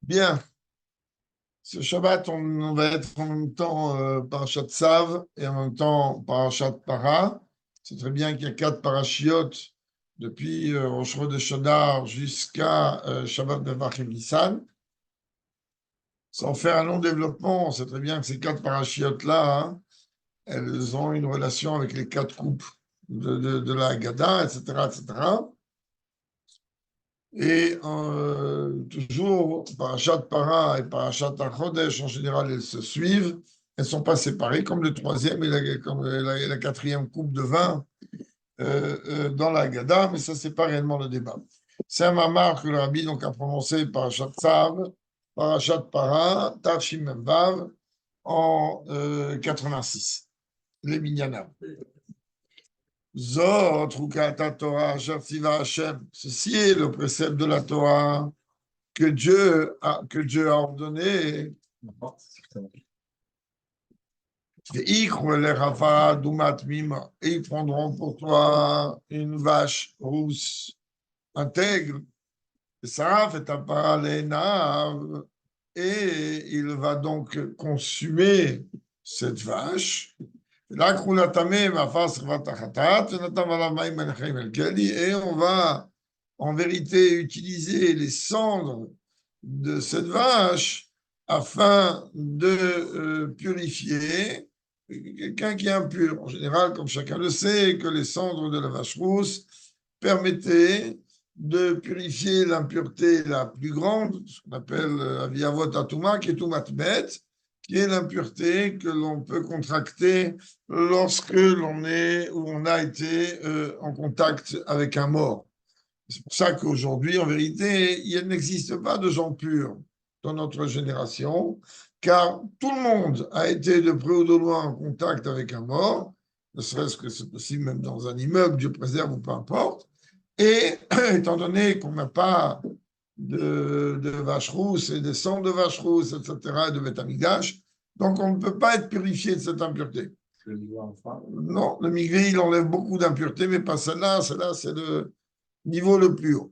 Bien, ce Shabbat, on va être en même temps parashat Tzav et en même temps parashat Para. C'est très bien qu'il y a quatre parachiotes depuis Rosh Chodesh jusqu'à Shabbat Bevachim Nissan. Sans faire un long développement, on sait très bien que ces quatre parachiotes-là, hein, elles ont une relation avec les quatre coupes de la Haggadah, etc., etc. Et toujours, Parashat Para et Parashat Chodesh, en général, elles se suivent. Elles ne sont pas séparées, comme le troisième et comme la quatrième coupe de vin dans la Haggadah, mais ça, ce n'est pas réellement le débat. C'est un mamar que le rabbi donc, a prononcé Parashat Tzav, Parashat Para, Tavshim Memvav, en 86, les Minyanam. Zot, Rukata Torah, Shavtiva Hashem. Ceci est le précepte de la Torah que Dieu a ordonné. Et ils prendront pour toi une vache rousse intègre. Ça fait un parallèle. Et il va donc consumer cette vache. Et on va en vérité utiliser les cendres de cette vache afin de purifier quelqu'un qui est impur. En général, comme chacun le sait, que les cendres de la vache rousse permettaient de purifier l'impureté la plus grande, ce qu'on appelle Aviavot Atuma, qui est Tumatmet, qui est l'impureté que l'on peut contracter lorsque l'on est ou on a été en contact avec un mort. C'est pour ça qu'aujourd'hui, en vérité, il n'existe pas de gens purs dans notre génération, car tout le monde a été de près ou de loin en contact avec un mort, ne serait-ce que c'est possible même dans un immeuble, Dieu préserve ou peu importe. Et étant donné qu'on n'a pas de vache rousse et des sangs de vache rousse, etc., et de Betamigdash, donc on ne peut pas être purifié de cette impureté. Non, le migré, il enlève beaucoup d'impuretés, mais pas celle-là. Celle-là, c'est le niveau le plus haut.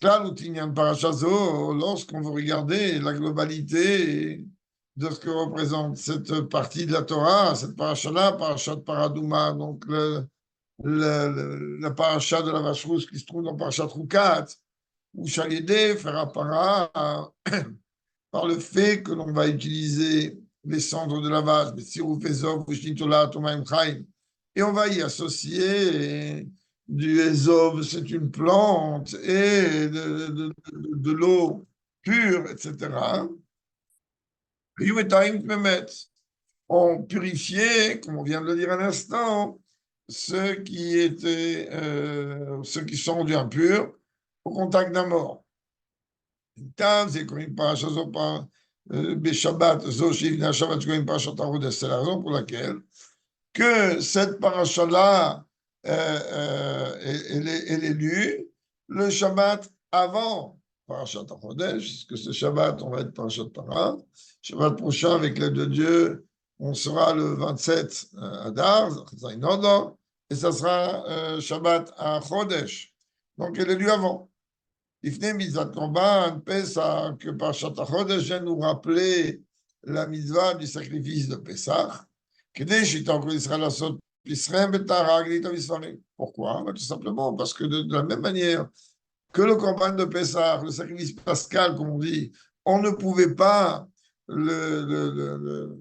Là, lorsqu'on veut regarder la globalité de ce que représente cette partie de la Torah, cette paracha-là, parachat Paradouma, donc la paracha de la vache rousse qui se trouve dans parachat Rukat, où Chalédé fera para par le fait que l'on va utiliser les cendres de la vache, et on va y associer du Ezov, c'est une plante, et de l'eau pure, etc. On purifiait, comme on vient de le dire à l'instant, ceux qui sont rendus impurs au contact d'un mort. C'est la raison pour laquelle que cette paracha-là, elle est lue le Shabbat avant Parashat Chodesh, puisque ce Shabbat, on va être Parashat Para. Shabbat prochain, avec l'aide de Dieu, on sera le 27 Adar, et ça sera Shabbat à Chodesh. Donc, elle est lue avant. Ifne mitzvah korban, Pesach, que Parashat Chodesh vient nous rappeler la mitzvah du sacrifice de Pesach. Pourquoi? Tout simplement parce que de la même manière que le corban de Pessah, le sacrifice pascal, comme on dit, on ne pouvait pas le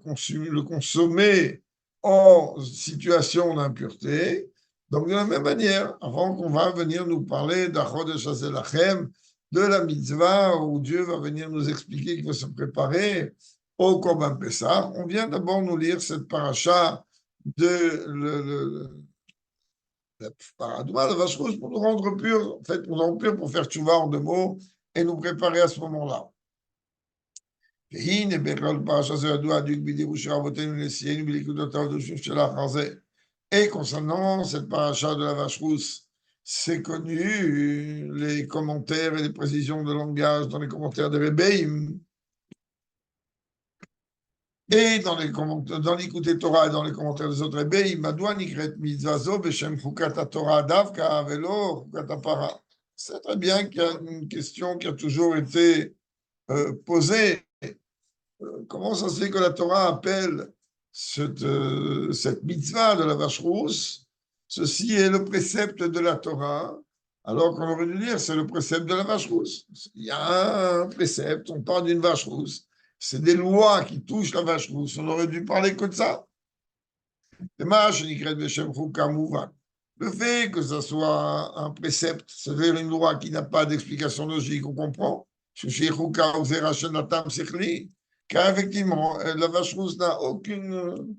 consommer en situation d'impureté. Donc, de la même manière, avant qu'on va venir nous parler d'Achodesh Hazelachem, de la mitzvah, où Dieu va venir nous expliquer qu'il faut se préparer au Korban Pessah, on vient d'abord nous lire cette paracha de la paradouma, la vache rouge, pour nous rendre purs, en fait, pour nous rendre purs, pour faire tchouva en deux mots, et nous préparer à ce moment-là. Et concernant cette paracha de la vache rousse, c'est connu, les commentaires et les précisions de langage dans les commentaires de Rebbeim, et dans l'écouter Torah et dans les commentaires des autres Rebbeim, Madouan Nikret Mitzvazo Beshem Chukat Torah Davka Velo Chukat Para. C'est très bien qu'il y a une question qui a toujours été posée. Comment ça se fait que la Torah appelle cette mitzvah de la vache rousse? Ceci est le précepte de la Torah, alors qu'on aurait dû dire c'est le précepte de la vache rousse. Il y a un précepte, on parle d'une vache rousse. C'est des lois qui touchent la vache rousse. On aurait dû parler que de ça. Le fait que ce soit un précepte, c'est-à-dire une loi qui n'a pas d'explication logique, on comprend. Car effectivement, la vache rousse n'a aucune.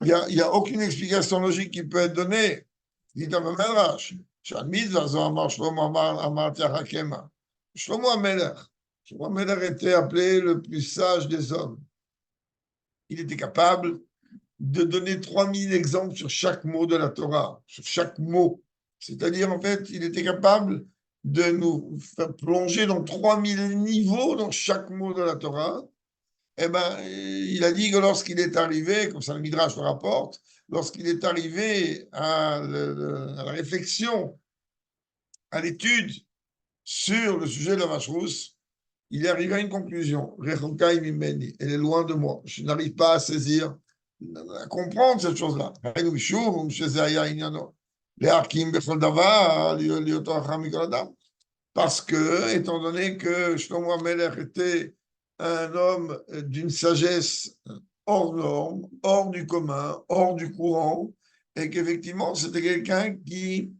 Il y a aucune explication logique qui peut être donnée. Dit dans le Medrash. Shlomo Amelech était appelé le plus sage des hommes. Il était capable de donner 3000 exemples sur chaque mot de la Torah, sur chaque mot. C'est-à-dire, en fait, il était capable de nous faire plonger dans 3000 niveaux dans chaque mot de la Torah. Eh ben, il a dit que lorsqu'il est arrivé, comme ça le Midrash le rapporte, lorsqu'il est arrivé à la réflexion, à l'étude sur le sujet de la vache rousse, il est arrivé à une conclusion. Rechokai mimeni, elle est loin de moi. Je n'arrive pas à saisir, à comprendre cette chose-là. Parce que, étant donné que Shlomo Amelech était un homme d'une sagesse hors norme, hors du commun, hors du courant, et qu'effectivement, c'était quelqu'un qui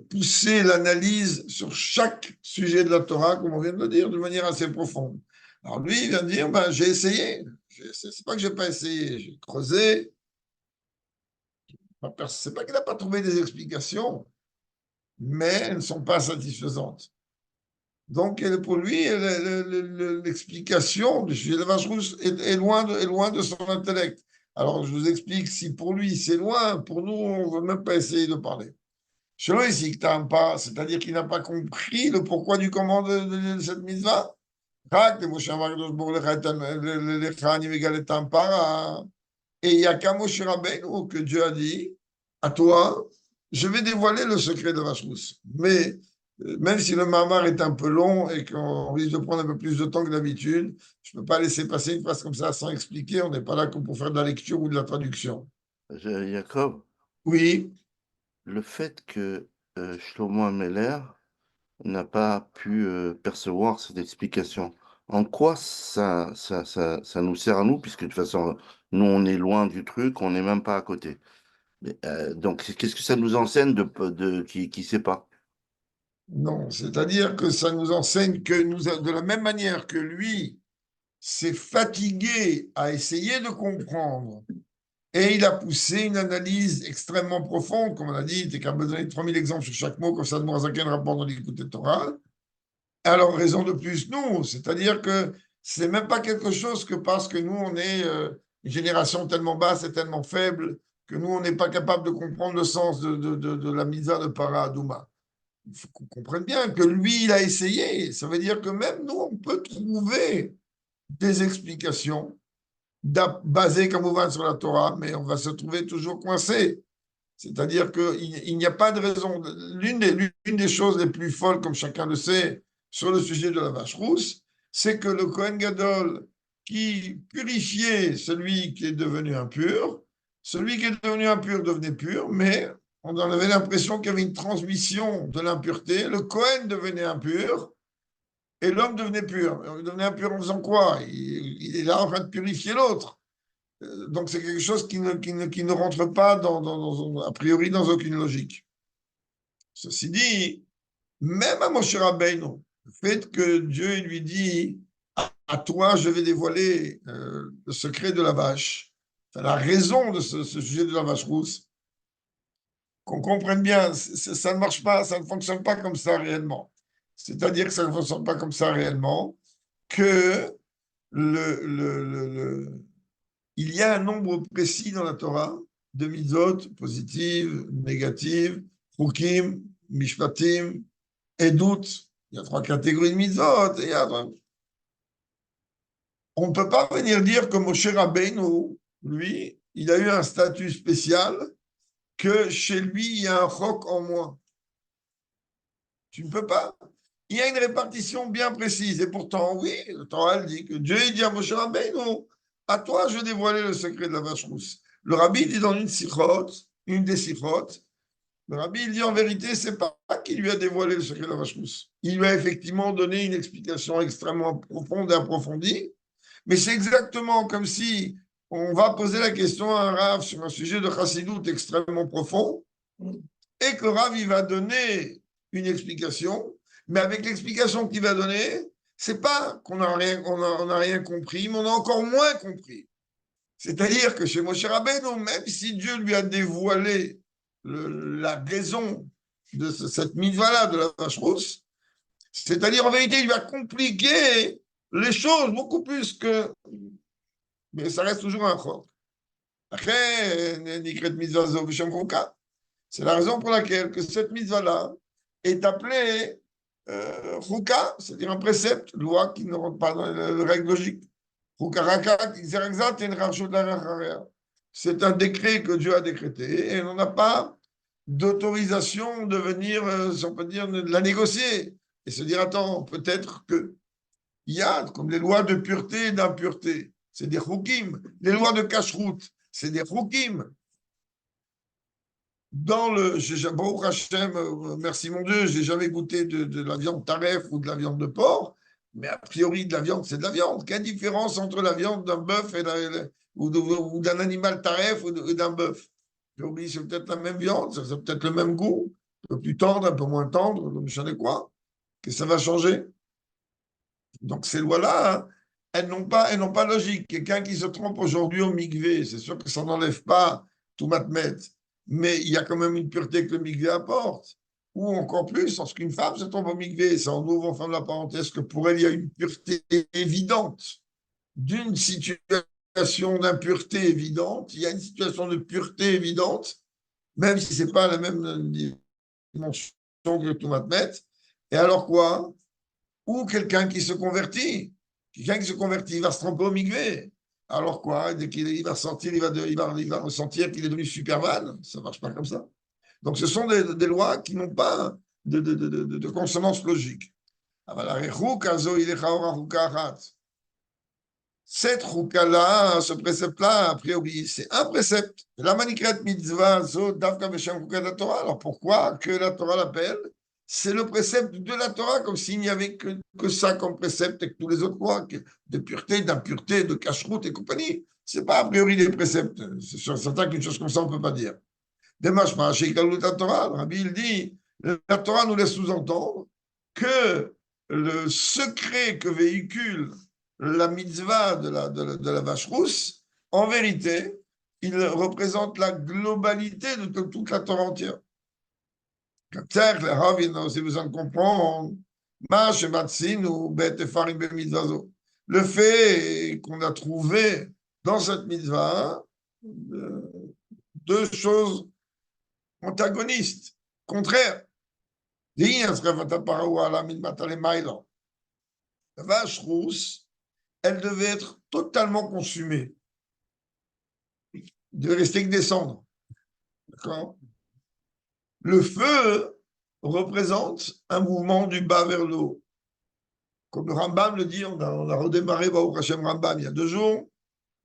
poussait l'analyse sur chaque sujet de la Torah, comme on vient de le dire, de manière assez profonde. Alors lui, il vient de dire, ben, j'ai essayé. C'est pas que j'ai pas essayé, j'ai creusé. C'est pas qu'il n'a pas trouvé des explications, mais elles ne sont pas satisfaisantes. Donc, pour lui, l'explication du sujet de la vache rousse est loin de son intellect. Alors, je vous explique, si pour lui c'est loin, pour nous, on ne veut même pas essayer de parler. Selon ici, c'est-à-dire qu'il n'a pas compris le pourquoi du comment de cette mise-là. Et il n'y a qu'à Moshe Rabbeinu que Dieu a dit, à toi, je vais dévoiler le secret de la vache rousse. Mais même si le mamar est un peu long et qu'on risque de prendre un peu plus de temps que d'habitude, je ne peux pas laisser passer une phrase comme ça sans expliquer. On n'est pas là que pour faire de la lecture ou de la traduction. Jacob, Oui, le fait que Shlomo Ameler n'a pas pu percevoir cette explication, en quoi ça nous sert à nous, puisque de toute façon, nous, on est loin du truc, on n'est même pas à côté. Donc, qu'est-ce que ça nous enseigne qui sait pas? non, c'est-à-dire que ça nous enseigne que de la même manière que lui s'est fatigué à essayer de comprendre et il a poussé une analyse extrêmement profonde, comme on a dit, il était capable de donner 3000 exemples sur chaque mot, comme ça, de un rapport dans l'écoute Torah. Alors, raison de plus, nous, c'est-à-dire que c'est même pas quelque chose que parce que nous, on est une génération tellement basse et tellement faible que nous, on n'est pas capable de comprendre le sens de la misa de Paradouma. Il faut qu'on comprenne bien que lui, il a essayé. Ça veut dire que même nous, on peut trouver des explications basées, comme on va sur la Torah, mais on va se trouver toujours coincé. C'est-à-dire qu'il n'y a pas de raison. L'une des choses les plus folles, comme chacun le sait, sur le sujet de la vache rousse, c'est que le Kohen Gadol, qui purifiait celui qui est devenu impur, celui qui est devenu impur devenait pur, mais on en avait l'impression qu'il y avait une transmission de l'impureté. Le Kohen devenait impur et l'homme devenait pur. Il devenait impur en faisant quoi? Il est là en train de purifier l'autre. Donc c'est quelque chose qui ne rentre pas a priori dans aucune logique. Ceci dit, même à Moshe Rabbeinu, le fait que Dieu lui dit à toi je vais dévoiler le secret de la vache, enfin, la raison de ce sujet de la vache rousse, qu'on comprenne bien, ça ne marche pas, ça ne fonctionne pas comme ça réellement. C'est-à-dire que ça ne fonctionne pas comme ça réellement, que il y a un nombre précis dans la Torah de mitzvot positives, négatives, chukim, mishpatim, edut. Il y a trois catégories de mitzvot. On ne peut pas venir dire que Moshe Rabbeinu, lui, il a eu un statut spécial, que chez lui, il y a un roc en moins. Tu ne peux pas. Il y a une répartition bien précise. Et pourtant, oui, le Torah dit que Dieu dit à Moshe Rabbeinu, à toi, je dévoilais le secret de la vache rousse. Le rabbi dit dans une des sikhot, le rabbi il dit en vérité, c'est pas qu'il lui a dévoilé le secret de la vache rousse. Il lui a effectivement donné une explication extrêmement profonde et approfondie, mais c'est exactement comme si on va poser la question à un Rav sur un sujet de chassidoute extrêmement profond, et que Rav il va donner une explication, mais avec l'explication qu'il va donner, c'est pas qu'on n'a rien, on a rien compris, mais on a encore moins compris. C'est-à-dire que chez Moshe Rabbeinu, même si Dieu lui a dévoilé la raison de cette mitzvah-là de la vache rousse, c'est-à-dire en vérité, il lui a compliqué les choses beaucoup plus que. Mais ça reste toujours un chok. Après, Nikret mitzvah zo b'shem chouka. C'est la raison pour laquelle que cette mitzvah-là est appelée chouka, c'est-à-dire un précepte, loi qui ne rentre pas dans les règles logiques. C'est un décret que Dieu a décrété et on n'a pas d'autorisation de venir, si on peut dire, de la négocier et se dire, attends, peut-être qu'il y a comme les lois de pureté et d'impureté, c'est des choukim. Les lois de cacheroute, c'est des choukim. Dans le Baruch Hashem, merci mon Dieu, j'ai jamais goûté de la viande taref ou de la viande de porc, mais a priori de la viande, c'est de la viande. Quelle différence entre la viande d'un bœuf ou d'un animal taref ou d'un bœuf? Priori, c'est peut-être la même viande, c'est peut-être le même goût, un peu plus tendre, un peu moins tendre, je ne sais quoi, que ça va changer. Donc ces lois-là, hein, elles n'ont pas logique. Quelqu'un qui se trompe aujourd'hui au mikvé, c'est sûr que ça n'enlève pas tout matmet, mais il y a quand même une pureté que le mikvé apporte. Ou encore plus, lorsqu'une femme se trompe au mikvé, ça en ouvre enfin la parenthèse que pour elle, il y a une pureté évidente. D'une situation d'impureté évidente, il y a une situation de pureté évidente, même si ce n'est pas la même dimension que le tout matmet. Et alors quoi? Ou quelqu'un qui se convertit. Quelqu'un qui se convertit, il va se tromper au migvé. Alors quoi? Dès qu'il va sortir, il va ressentir qu'il est devenu Superman. Ça ne marche pas comme ça. Donc, ce sont des lois qui n'ont pas de consonance logique. Cette chouka-là, ce précepte-là, a priori, c'est un précepte. La manikret mitzvah, davka b'shem chouka de la Torah. Alors pourquoi que la Torah l'appelle? C'est le précepte de la Torah, comme s'il n'y avait que ça comme précepte et que tous les autres lois, de pureté, d'impureté, de cacheroute et compagnie. Ce n'est pas a priori des préceptes. C'est certain qu'une chose comme ça, on ne peut pas dire. Demashma, chez la Torah, Rabbi, il dit, la Torah nous laisse sous-entendre que le secret que véhicule la mitzvah de la vache rousse, en vérité, il représente la globalité de toute la Torah entière. Peut-être, les Rav, ils ont aussi besoin de comprendre le fait qu'on a trouvé dans cette mitzvah deux choses antagonistes, contraires. La vache rousse, elle devait être totalement consumée. Il devait rester que des cendres. D'accord? Le feu représente un mouvement du bas vers le haut. Comme le Rambam le dit, on a redémarré Baruch Hashem Rambam il y a 2 jours,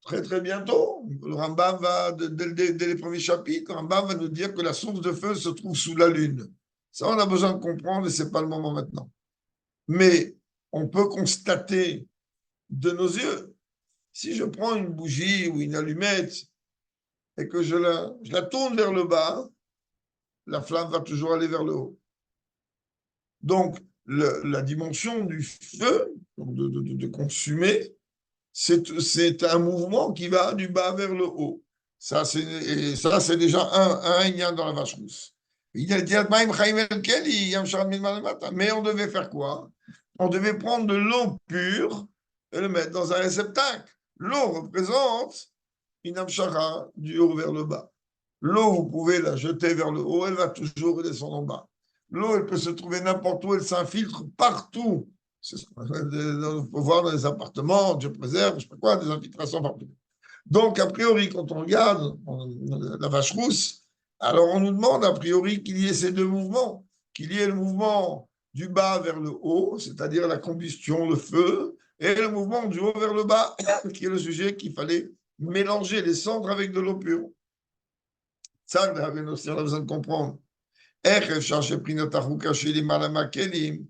très très bientôt. Le Rambam va, dès les premiers chapitres, le Rambam va nous dire que la source de feu se trouve sous la lune. Ça, on a besoin de comprendre et ce n'est pas le moment maintenant. Mais on peut constater de nos yeux, si je prends une bougie ou une allumette et que je la tourne vers le bas, la flamme va toujours aller vers le haut. Donc, la dimension du feu, de consumer, c'est un mouvement qui va du bas vers le haut. Ça, c'est déjà un lien dans la vache rousse. Mais on devait faire quoi? On devait prendre de l'eau pure et le mettre dans un réceptacle. L'eau représente une amshara du haut vers le bas. L'eau, vous pouvez la jeter vers le haut, elle va toujours redescendre en bas. L'eau, elle peut se trouver n'importe où, elle s'infiltre partout. C'est ce qu'on peut voir dans les appartements, Dieu préserve, je ne sais pas quoi, des infiltrations partout. Donc, a priori, quand on regarde la vache rousse, alors on nous demande a priori qu'il y ait ces deux mouvements, qu'il y ait le mouvement du bas vers le haut, c'est-à-dire la combustion, le feu, et le mouvement du haut vers le bas, qui est le sujet qu'il fallait mélanger les cendres avec de l'eau pure. Ça, on a besoin de comprendre. איך אפשר שבחינת החוקה שלי מעלה מהכלים,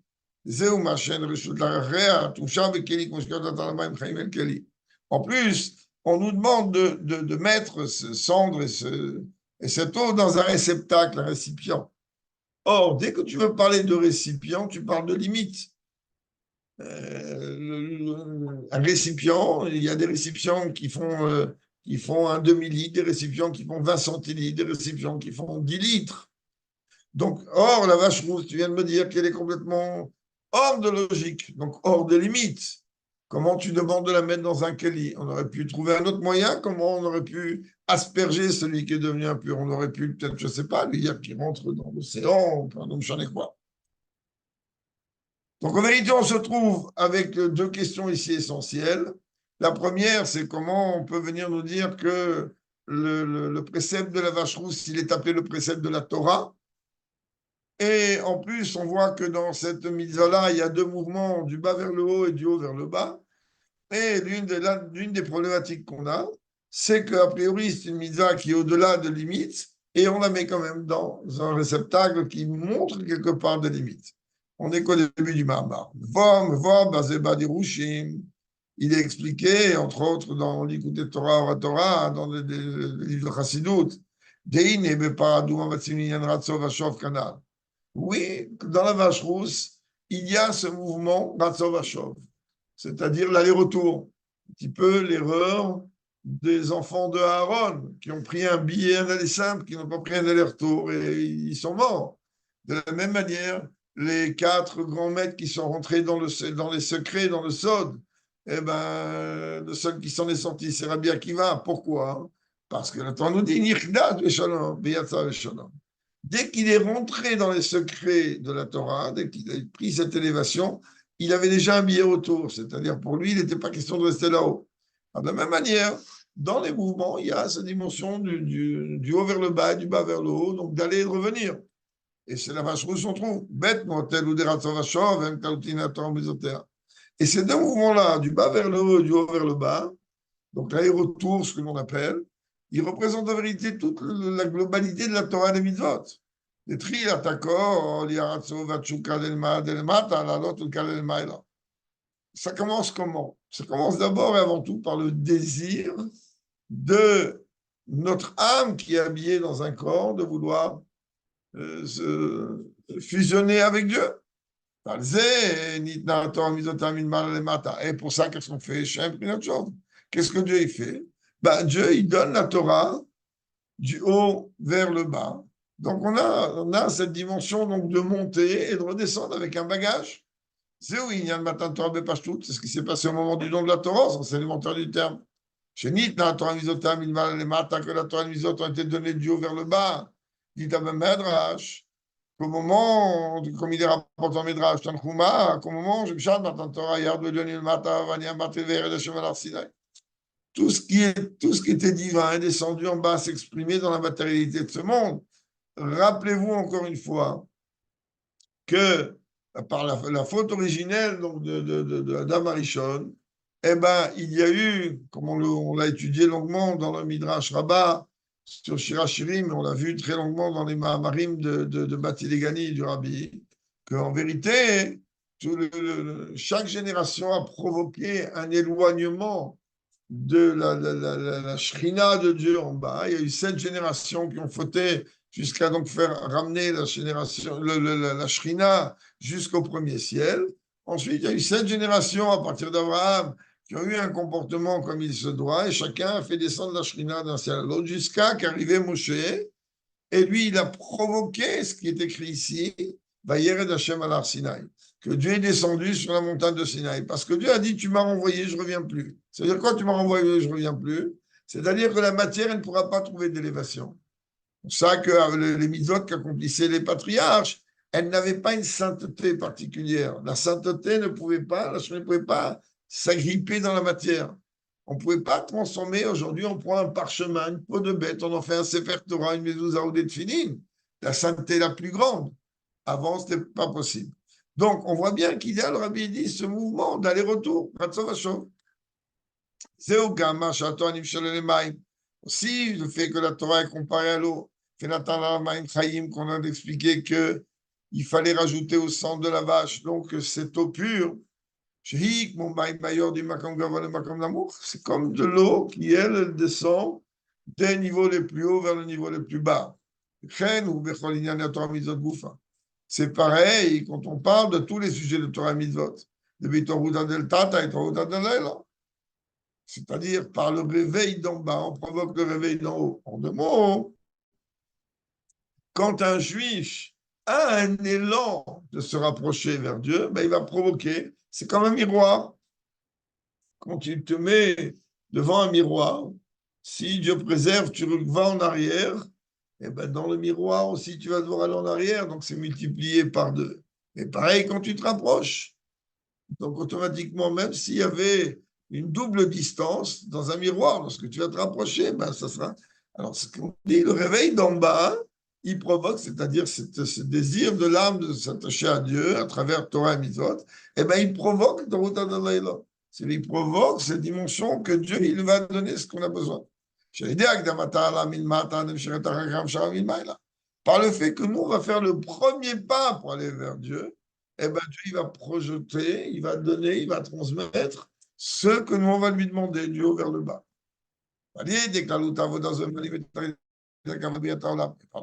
זהו מה שאין רשות להכריע, תושב בכלי כמו שקראת על המים חיים אין כלי. En plus, on nous demande de mettre ce cendre et cette eau dans un réceptacle, un récipient. Or, dès que tu veux parler de récipient, tu parles de limite. Un récipient, il y a des récipients qui font un demi-litre, des récipients qui font 20 centilitres, des récipients qui font 10 litres. Donc, or, la vache rousse, tu viens de me dire qu'elle est complètement hors de logique, donc hors de limite. Comment tu demandes de la mettre dans un keli? On aurait pu trouver un autre moyen. Comment on aurait pu asperger celui qui est devenu impur? On aurait pu, peut-être, je ne sais pas, lui dire qu'il rentre dans l'océan, pardon, je sais quoi. Donc, en vérité, on se trouve avec deux questions ici essentielles. La première, c'est comment on peut venir nous dire que le précepte de la vache rousse, il est appelé le précepte de la Torah. Et en plus, on voit que dans cette mitzvah-là, il y a deux mouvements, du bas vers le haut et du haut vers le bas. Et l'une des problématiques qu'on a, c'est qu'a priori, c'est une mitzvah qui est au-delà de limites, et on la met quand même dans un réceptacle qui montre quelque part des limites. On est qu'au début du Mahamar. Il est expliqué, entre autres, dans l'Ikouté Torah, Oratora, dans le livre de Chassidut, Deine beparaduma vatziminian ratso vashov kanal. Oui, dans la vache rousse, il y a ce mouvement ratso vashov, c'est-à-dire l'aller-retour. Un petit peu l'erreur des enfants de Aaron, qui ont pris un billet, un aller simple, qui n'ont pas pris un aller-retour, et ils sont morts. De la même manière, les 4 grands maîtres qui sont rentrés dans les secrets, dans le Sod, eh ben, le seul qui s'en est sorti, c'est Rabbi Akiva. Pourquoi? Parce que la Torah nous dit, dès qu'il est rentré dans les secrets de la Torah, dès qu'il a pris cette élévation, il avait déjà un billet autour. C'est-à-dire, pour lui, il n'était pas question de rester là-haut. De la même manière, dans les mouvements, il y a cette dimension du haut vers le bas, du bas vers le haut, donc d'aller et de revenir. Et c'est la vache rouge, on trouve. Bête, motel ou des ratzavachov, même kautinator, mésoter. Et ces deux mouvements-là, du bas vers le haut et du haut vers le bas, donc l'aller-retour, ce que l'on appelle, ils représentent en vérité toute la globalité de la Torah des mitzvot. Les tri, l'atakor, l'iaratso, vachuka, delma, delmata, la lot, le là. Ça commence comment? Ça commence d'abord et avant tout par le désir de notre âme qui est habillée dans un corps, de vouloir se fusionner avec Dieu. Et pour ça, qu'est-ce qu'on fait? Qu'est-ce que Dieu il fait? Ben, Dieu, il donne la Torah du haut vers le bas. Donc, on a cette dimension donc, de monter et de redescendre avec un bagage. C'est où il y a le matin de Torah Bepashtout, c'est ce qui s'est passé au moment du don de la Torah, c'est l'élémentaire du terme. Chez Nitna, Torah Mizotam, il m'a les matins que la Torah Mizot ont été donnée du haut vers le bas. Dit à Medrash, qu'au moment, comme il est rapporté en Medrash, Tanchuma, qu'au moment, je me chante, Matan Torah, Yard, Lionel Mata, Vania, Matéver, et le Cheval Sinai. Tout ce qui était divin est descendu en bas, s'exprimer dans la matérialité de ce monde. Rappelez-vous encore une fois que par la faute originelle donc d'Adam Arishon, eh ben, il y a eu, comme on l'a étudié longuement dans le Midrash Rabbah, sur Shirachirim, on l'a vu très longuement dans les Mahamarim de Batilegani du Rabbi, qu'en vérité, chaque génération a provoqué un éloignement de la Shrina de Dieu en bas. Il y a eu 7 générations qui ont fauté jusqu'à donc faire ramener la génération, la Shrina jusqu'au premier ciel. Ensuite, il y a eu 7 générations à partir d'Abraham qui ont eu un comportement comme il se doit, et chacun a fait descendre la Shrina d'un ciel à l'autre jusqu'à qu'arrivait Moshe, et lui, il a provoqué ce qui est écrit ici, Vayered Hashem al Sinaï, que Dieu est descendu sur la montagne de Sinaï, parce que Dieu a dit, tu m'as renvoyé, je ne reviens plus. C'est-à-dire quoi, tu m'as renvoyé, je ne reviens plus? C'est-à-dire que la matière, elle ne pourra pas trouver d'élévation. C'est pour ça que les mitzvot qu'accomplissaient les patriarches, elles n'avaient pas une sainteté particulière. La sainteté ne pouvait pas, ne pouvait pas s'agripper dans la matière. On ne pouvait pas transformer. Aujourd'hui, on prend un parchemin, une peau de bête, on en fait un Sefer Torah, une mezouza ou des tefilin. La sainteté la plus grande. Avant, ce n'était pas possible. Donc, on voit bien qu'il y a, le rabbi dit, ce mouvement d'aller-retour. Aussi, le fait que la Torah est comparée à l'eau, qu'on a expliqué qu'il fallait rajouter au sang de la vache, donc cette eau pure, c'est comme de l'eau qui, elle descend des niveaux les plus hauts vers le niveau les plus bas. C'est pareil quand on parle de tous les sujets de Torah Mitzvot. C'est-à-dire, par le réveil d'en bas, on provoque le réveil d'en haut. En deux mots, quand un juif a un élan de se rapprocher vers Dieu, ben, il va provoquer, c'est comme un miroir. Quand il te met devant un miroir, si Dieu préserve, tu vas en arrière, et ben dans le miroir aussi, tu vas devoir aller en arrière, donc c'est multiplié par deux. Et pareil quand tu te rapproches. Donc automatiquement, même s'il y avait une double distance dans un miroir, lorsque tu vas te rapprocher, ben ça sera. Alors, ce qu'on dit, le réveil d'en bas, il provoque, c'est-à-dire ce désir de l'âme de s'attacher à Dieu à travers Torah et Mitzvot, et ben il provoque dans il provoque cette dimension que Dieu il va donner ce qu'on a besoin. Par le fait que nous, on va faire le premier pas pour aller vers Dieu, eh ben, Dieu il va projeter, il va donner, il va transmettre ce que nous, on va lui demander, du haut vers le bas. Par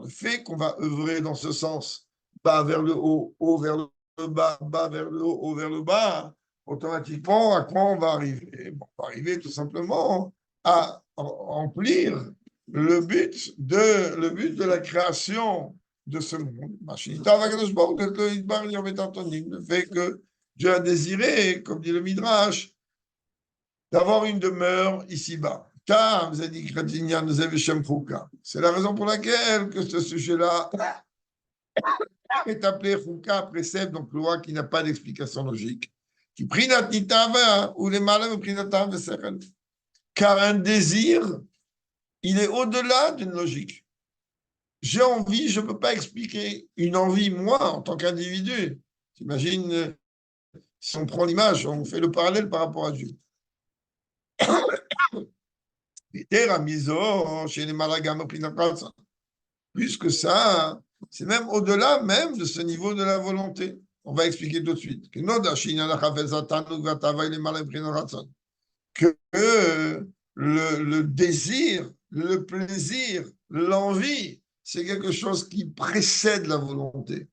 le fait qu'on va œuvrer dans ce sens, bas vers le haut, haut vers le bas, bas vers le haut, haut vers le bas, automatiquement, à quoi on va arriver? Bon, on va arriver tout simplement à remplir le but de la création de ce monde. Le fait que Dieu a désiré, comme dit le Midrash, d'avoir une demeure ici-bas. C'est la raison pour laquelle que ce sujet-là est appelé Chouka, précepte, donc loi qui n'a pas d'explication logique. Car un désir, il est au-delà d'une logique. J'ai envie, je ne peux pas expliquer une envie, moi, en tant qu'individu. T'imagines, si on prend l'image, on fait le parallèle par rapport à Dieu. Plus que ça, c'est même au-delà même de ce niveau de la volonté. On va expliquer tout de suite. Que le désir, le plaisir, l'envie, c'est quelque chose qui précède la volonté.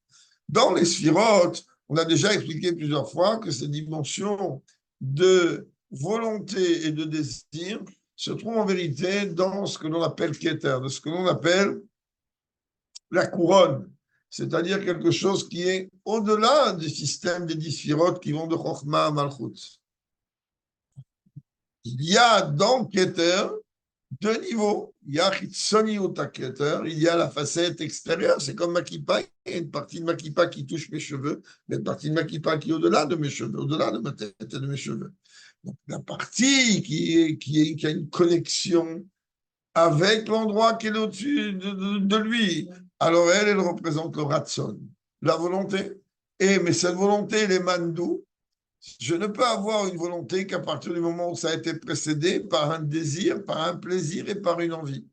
Dans les sphirotes, on a déjà expliqué plusieurs fois que ces dimensions de volonté et de désir se trouvent en vérité dans ce que l'on appelle Keter, de ce que l'on appelle la couronne, c'est-à-dire quelque chose qui est au-delà du système des 10 sphirotes qui vont de Chokhmah à Malchut. Il y a dans Keter deux niveaux. Il y a Chitsoniut Keter, il y a la facette extérieure, c'est comme ma kippa, il y a une partie de ma kippa qui touche mes cheveux, mais une partie de ma kippa qui est au-delà de mes cheveux, au-delà de ma tête et de mes cheveux. Donc la partie qui a une connexion avec l'endroit qui est au-dessus de lui. Alors elle représente le ratson, la volonté. Mais cette volonté, elle émane d'où? Je ne peux avoir une volonté qu'à partir du moment où ça a été précédé par un désir, par un plaisir et par une envie.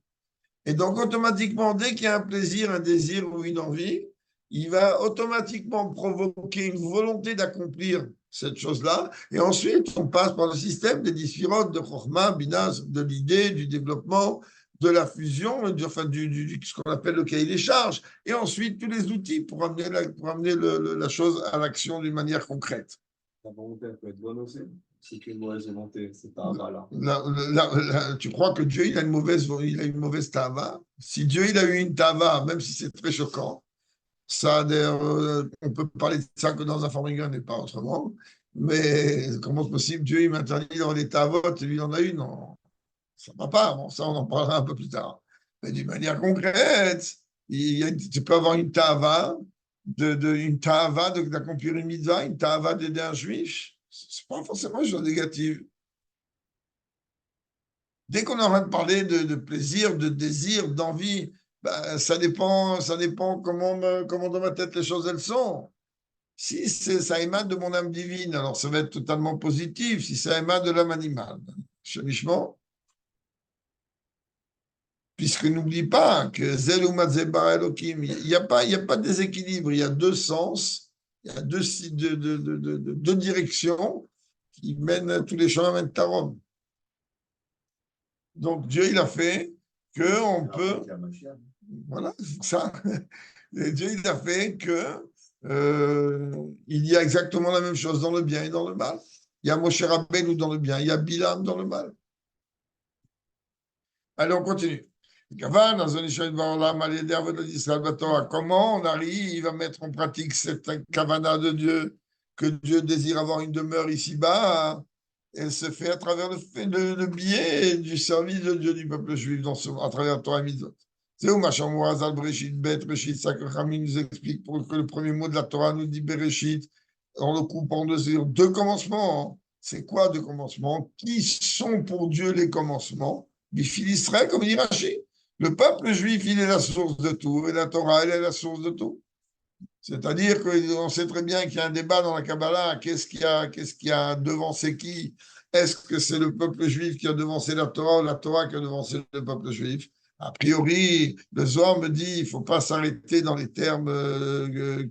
Et donc, automatiquement, dès qu'il y a un plaisir, un désir ou une envie, il va automatiquement provoquer une volonté d'accomplir cette chose-là. Et ensuite, on passe par le système des 10 sphirotes de Chokhmah, Binah, de l'idée, du développement, de la fusion, ce qu'on appelle le cahier des charges. Et ensuite, tous les outils pour amener la chose à l'action d'une manière concrète. La volonté peut être bonne aussi. C'est une mauvaise volonté, c'est un là. Tu crois que Dieu il a une mauvaise tava? Si Dieu il a eu une tava, même si c'est très choquant, ça, on peut parler de ça que dans un formulaire et pas autrement. Mais comment c'est possible? Dieu il m'interdit d'avoir des tavotes et lui il en a une. Non, ça ne va pas. Bon, ça on en parlera un peu plus tard. Mais d'une manière concrète, tu peux avoir une tava, d'accomplir une mitzvah, une tava d'aider un juif. Ce n'est pas forcément une chose négative. Dès qu'on est en train de parler de plaisir, de désir, d'envie, ben, ça dépend comment dans ma tête les choses elles sont. Si ça émane de mon âme divine, alors ça va être totalement positif. Si ça émane de l'âme animale, chemichement. Puisque n'oublie pas que Zel ou Matzeba Elohim, il n'y a pas de déséquilibre, il y a deux sens, il y a deux directions qui mènent, tous les chemins mènent à Rome. Donc Dieu, il a fait qu'on peut. Voilà, c'est ça. Et Dieu, il a fait que il y a exactement la même chose dans le bien et dans le mal. Il y a Moshe Rabbeinu dans le bien, il y a Bilam dans le mal. Allez, on continue. Comment on arrive à mettre en pratique cette kavana de Dieu, que Dieu désire avoir une demeure ici-bas? Elle se fait à travers le biais du service de Dieu du peuple juif à travers Torah et Mitzvot. C'est où Machamou Hazal Bereshit Bet, Bereshit, ça que Rami nous explique pour que le premier mot de la Torah nous dit Bereshit, en le coupant en deux commencements. Hein. C'est quoi deux commencements? Qui sont pour Dieu les commencements? Bifil Israël, comme dit Rashi. Le peuple juif, il est la source de tout, et la Torah, elle est la source de tout. C'est-à-dire qu'on sait très bien qu'il y a un débat dans la Kabbalah. Qu'est-ce qu'il y a devancé qui? Est-ce que c'est le peuple juif qui a devancé la Torah ou la Torah qui a devancé le peuple juif? A priori, le Zohar me dit il ne faut pas s'arrêter dans les termes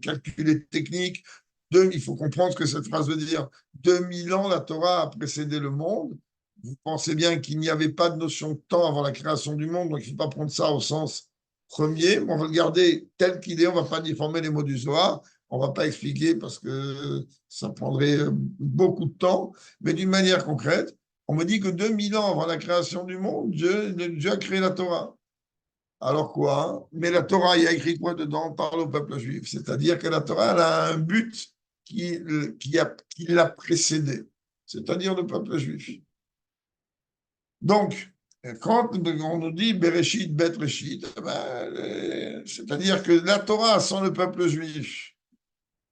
calculés techniques. Il faut comprendre ce que cette phrase veut dire. 2000 ans, la Torah a précédé le monde. Vous pensez bien qu'il n'y avait pas de notion de temps avant la création du monde, donc il ne faut pas prendre ça au sens premier, on va le garder tel qu'il est, on ne va pas déformer les mots du Zohar, on ne va pas expliquer parce que ça prendrait beaucoup de temps, mais d'une manière concrète, on me dit que 2000 ans avant la création du monde, Dieu a créé la Torah. Alors quoi? Mais la Torah, il y a écrit quoi dedans? On parle au peuple juif, c'est-à-dire que la Torah elle a un but qui l'a précédé, c'est-à-dire le peuple juif. Donc, quand on nous dit Bereshit, Bet Reshit, c'est-à-dire que la Torah sans le peuple juif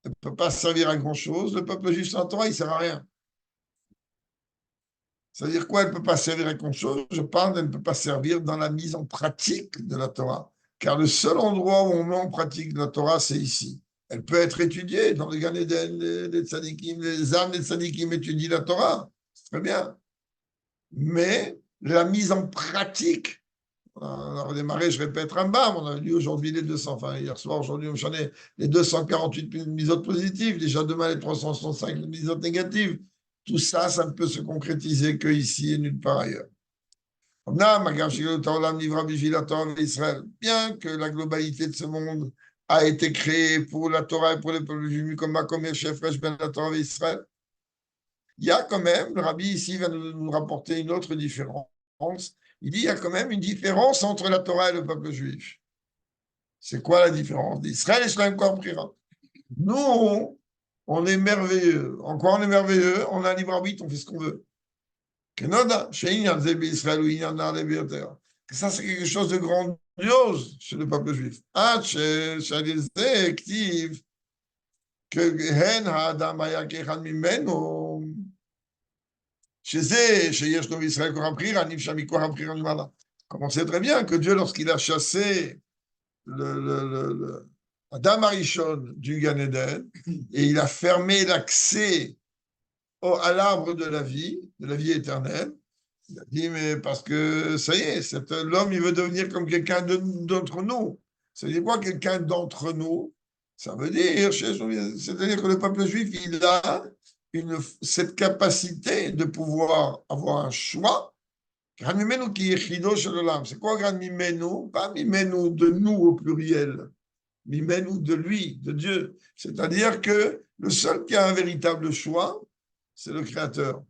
ne peut pas servir à grand-chose. Le peuple juif sans la Torah, il ne sert à rien. C'est-à-dire quoi? Elle ne peut pas servir à grand-chose. Je parle d'elle ne peut pas servir dans la mise en pratique de la Torah. Car le seul endroit où on met en pratique la Torah, c'est ici. Elle peut être étudiée dans le Gan Eden, les tzadikim, les âmes des tzadikim étudient la Torah. C'est très bien. Mais la mise en pratique, on a redémarré, je répète, Rambam, on a lu aujourd'hui les 200, enfin hier soir, aujourd'hui, on j'en ai les 248 misotes positives, déjà demain les 365 misotes négatives. Tout ça, ça ne peut se concrétiser qu'ici et nulle part ailleurs. Bien que la globalité de ce monde a été créée pour la Torah et pour les peuples juifs, comme Makom Chef Ben la Torah d'Israël, il y a quand même, le rabbi ici va nous rapporter une autre différence. Il dit il y a quand même une différence entre la Torah et le peuple juif. C'est quoi la différence? Israël et Shlaim Korprira. Nous, on est merveilleux. En quoi on est merveilleux? On a un libre arbitre, on fait ce qu'on veut. Que ça, c'est quelque chose de grandiose chez le peuple juif. Comme on sait très bien que Dieu, lorsqu'il a chassé Adam Arishon du Gan Eden, et il a fermé l'accès à l'arbre de la vie éternelle, il a dit, mais parce que ça y est, l'homme, il veut devenir comme quelqu'un d'entre nous. Ça veut dire quoi, quelqu'un d'entre nous? Ça veut dire, c'est-à-dire que le peuple juif, il a cette capacité de pouvoir avoir un choix. Gran Mimenu qui est Chido Shalolam. C'est quoi Gran Mimenu? Pas Mimenu de nous au pluriel. Mimenu de lui, de Dieu. C'est-à-dire que le seul qui a un véritable choix, c'est le Créateur.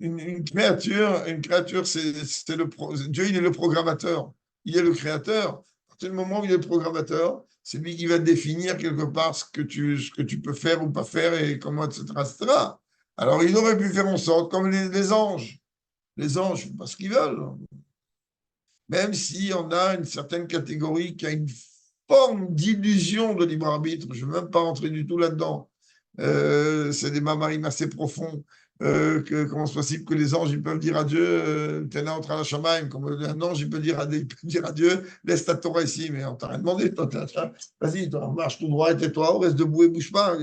Une créature, Dieu, il est le programmateur. Il est le créateur. À partir du moment où il est le programmateur, c'est lui qui va définir quelque part ce que tu peux faire ou pas faire et comment, etc., etc. Alors, il aurait pu faire en sorte, comme les anges. Les anges font pas ce qu'ils veulent. Même si on a une certaine catégorie qui a une forme d'illusion de libre arbitre, je ne vais même pas rentrer du tout là-dedans. C'est des mamarim assez profonds. comment c'est possible que les anges ils peuvent dire à Dieu, Tena otra la Shamaim, comme un ange il peut dire à Dieu, laisse ta Torah ici, mais on t'a rien demandé, toi, vas-y, toi, marche tout droit et tais-toi, reste debout et bouge pas,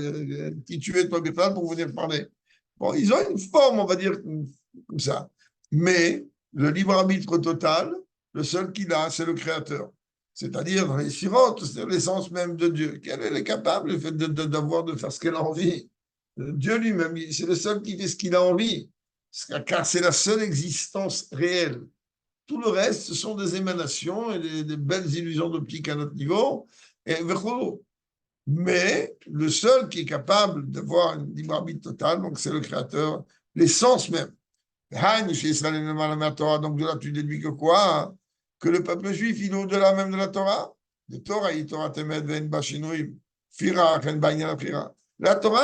qui tu es toi, Bethal, pour venir parler. Bon, ils ont une forme, on va dire, comme ça. Mais le libre arbitre total, le seul qu'il a, c'est le Créateur. C'est-à-dire dans les sirotes, c'est l'essence même de Dieu. Qu'elle est capable d'avoir, de faire ce qu'elle a envie. Dieu lui-même, c'est le seul qui fait ce qu'il a envie, car c'est la seule existence réelle. Tout le reste, ce sont des émanations et des belles illusions d'optique à notre niveau. Mais le seul qui est capable d'avoir un libre arbitre total, donc c'est le Créateur, l'essence même. Donc de là, tu déduis que quoi? Que le peuple juif, il est au-delà même de la Torah. La Torah,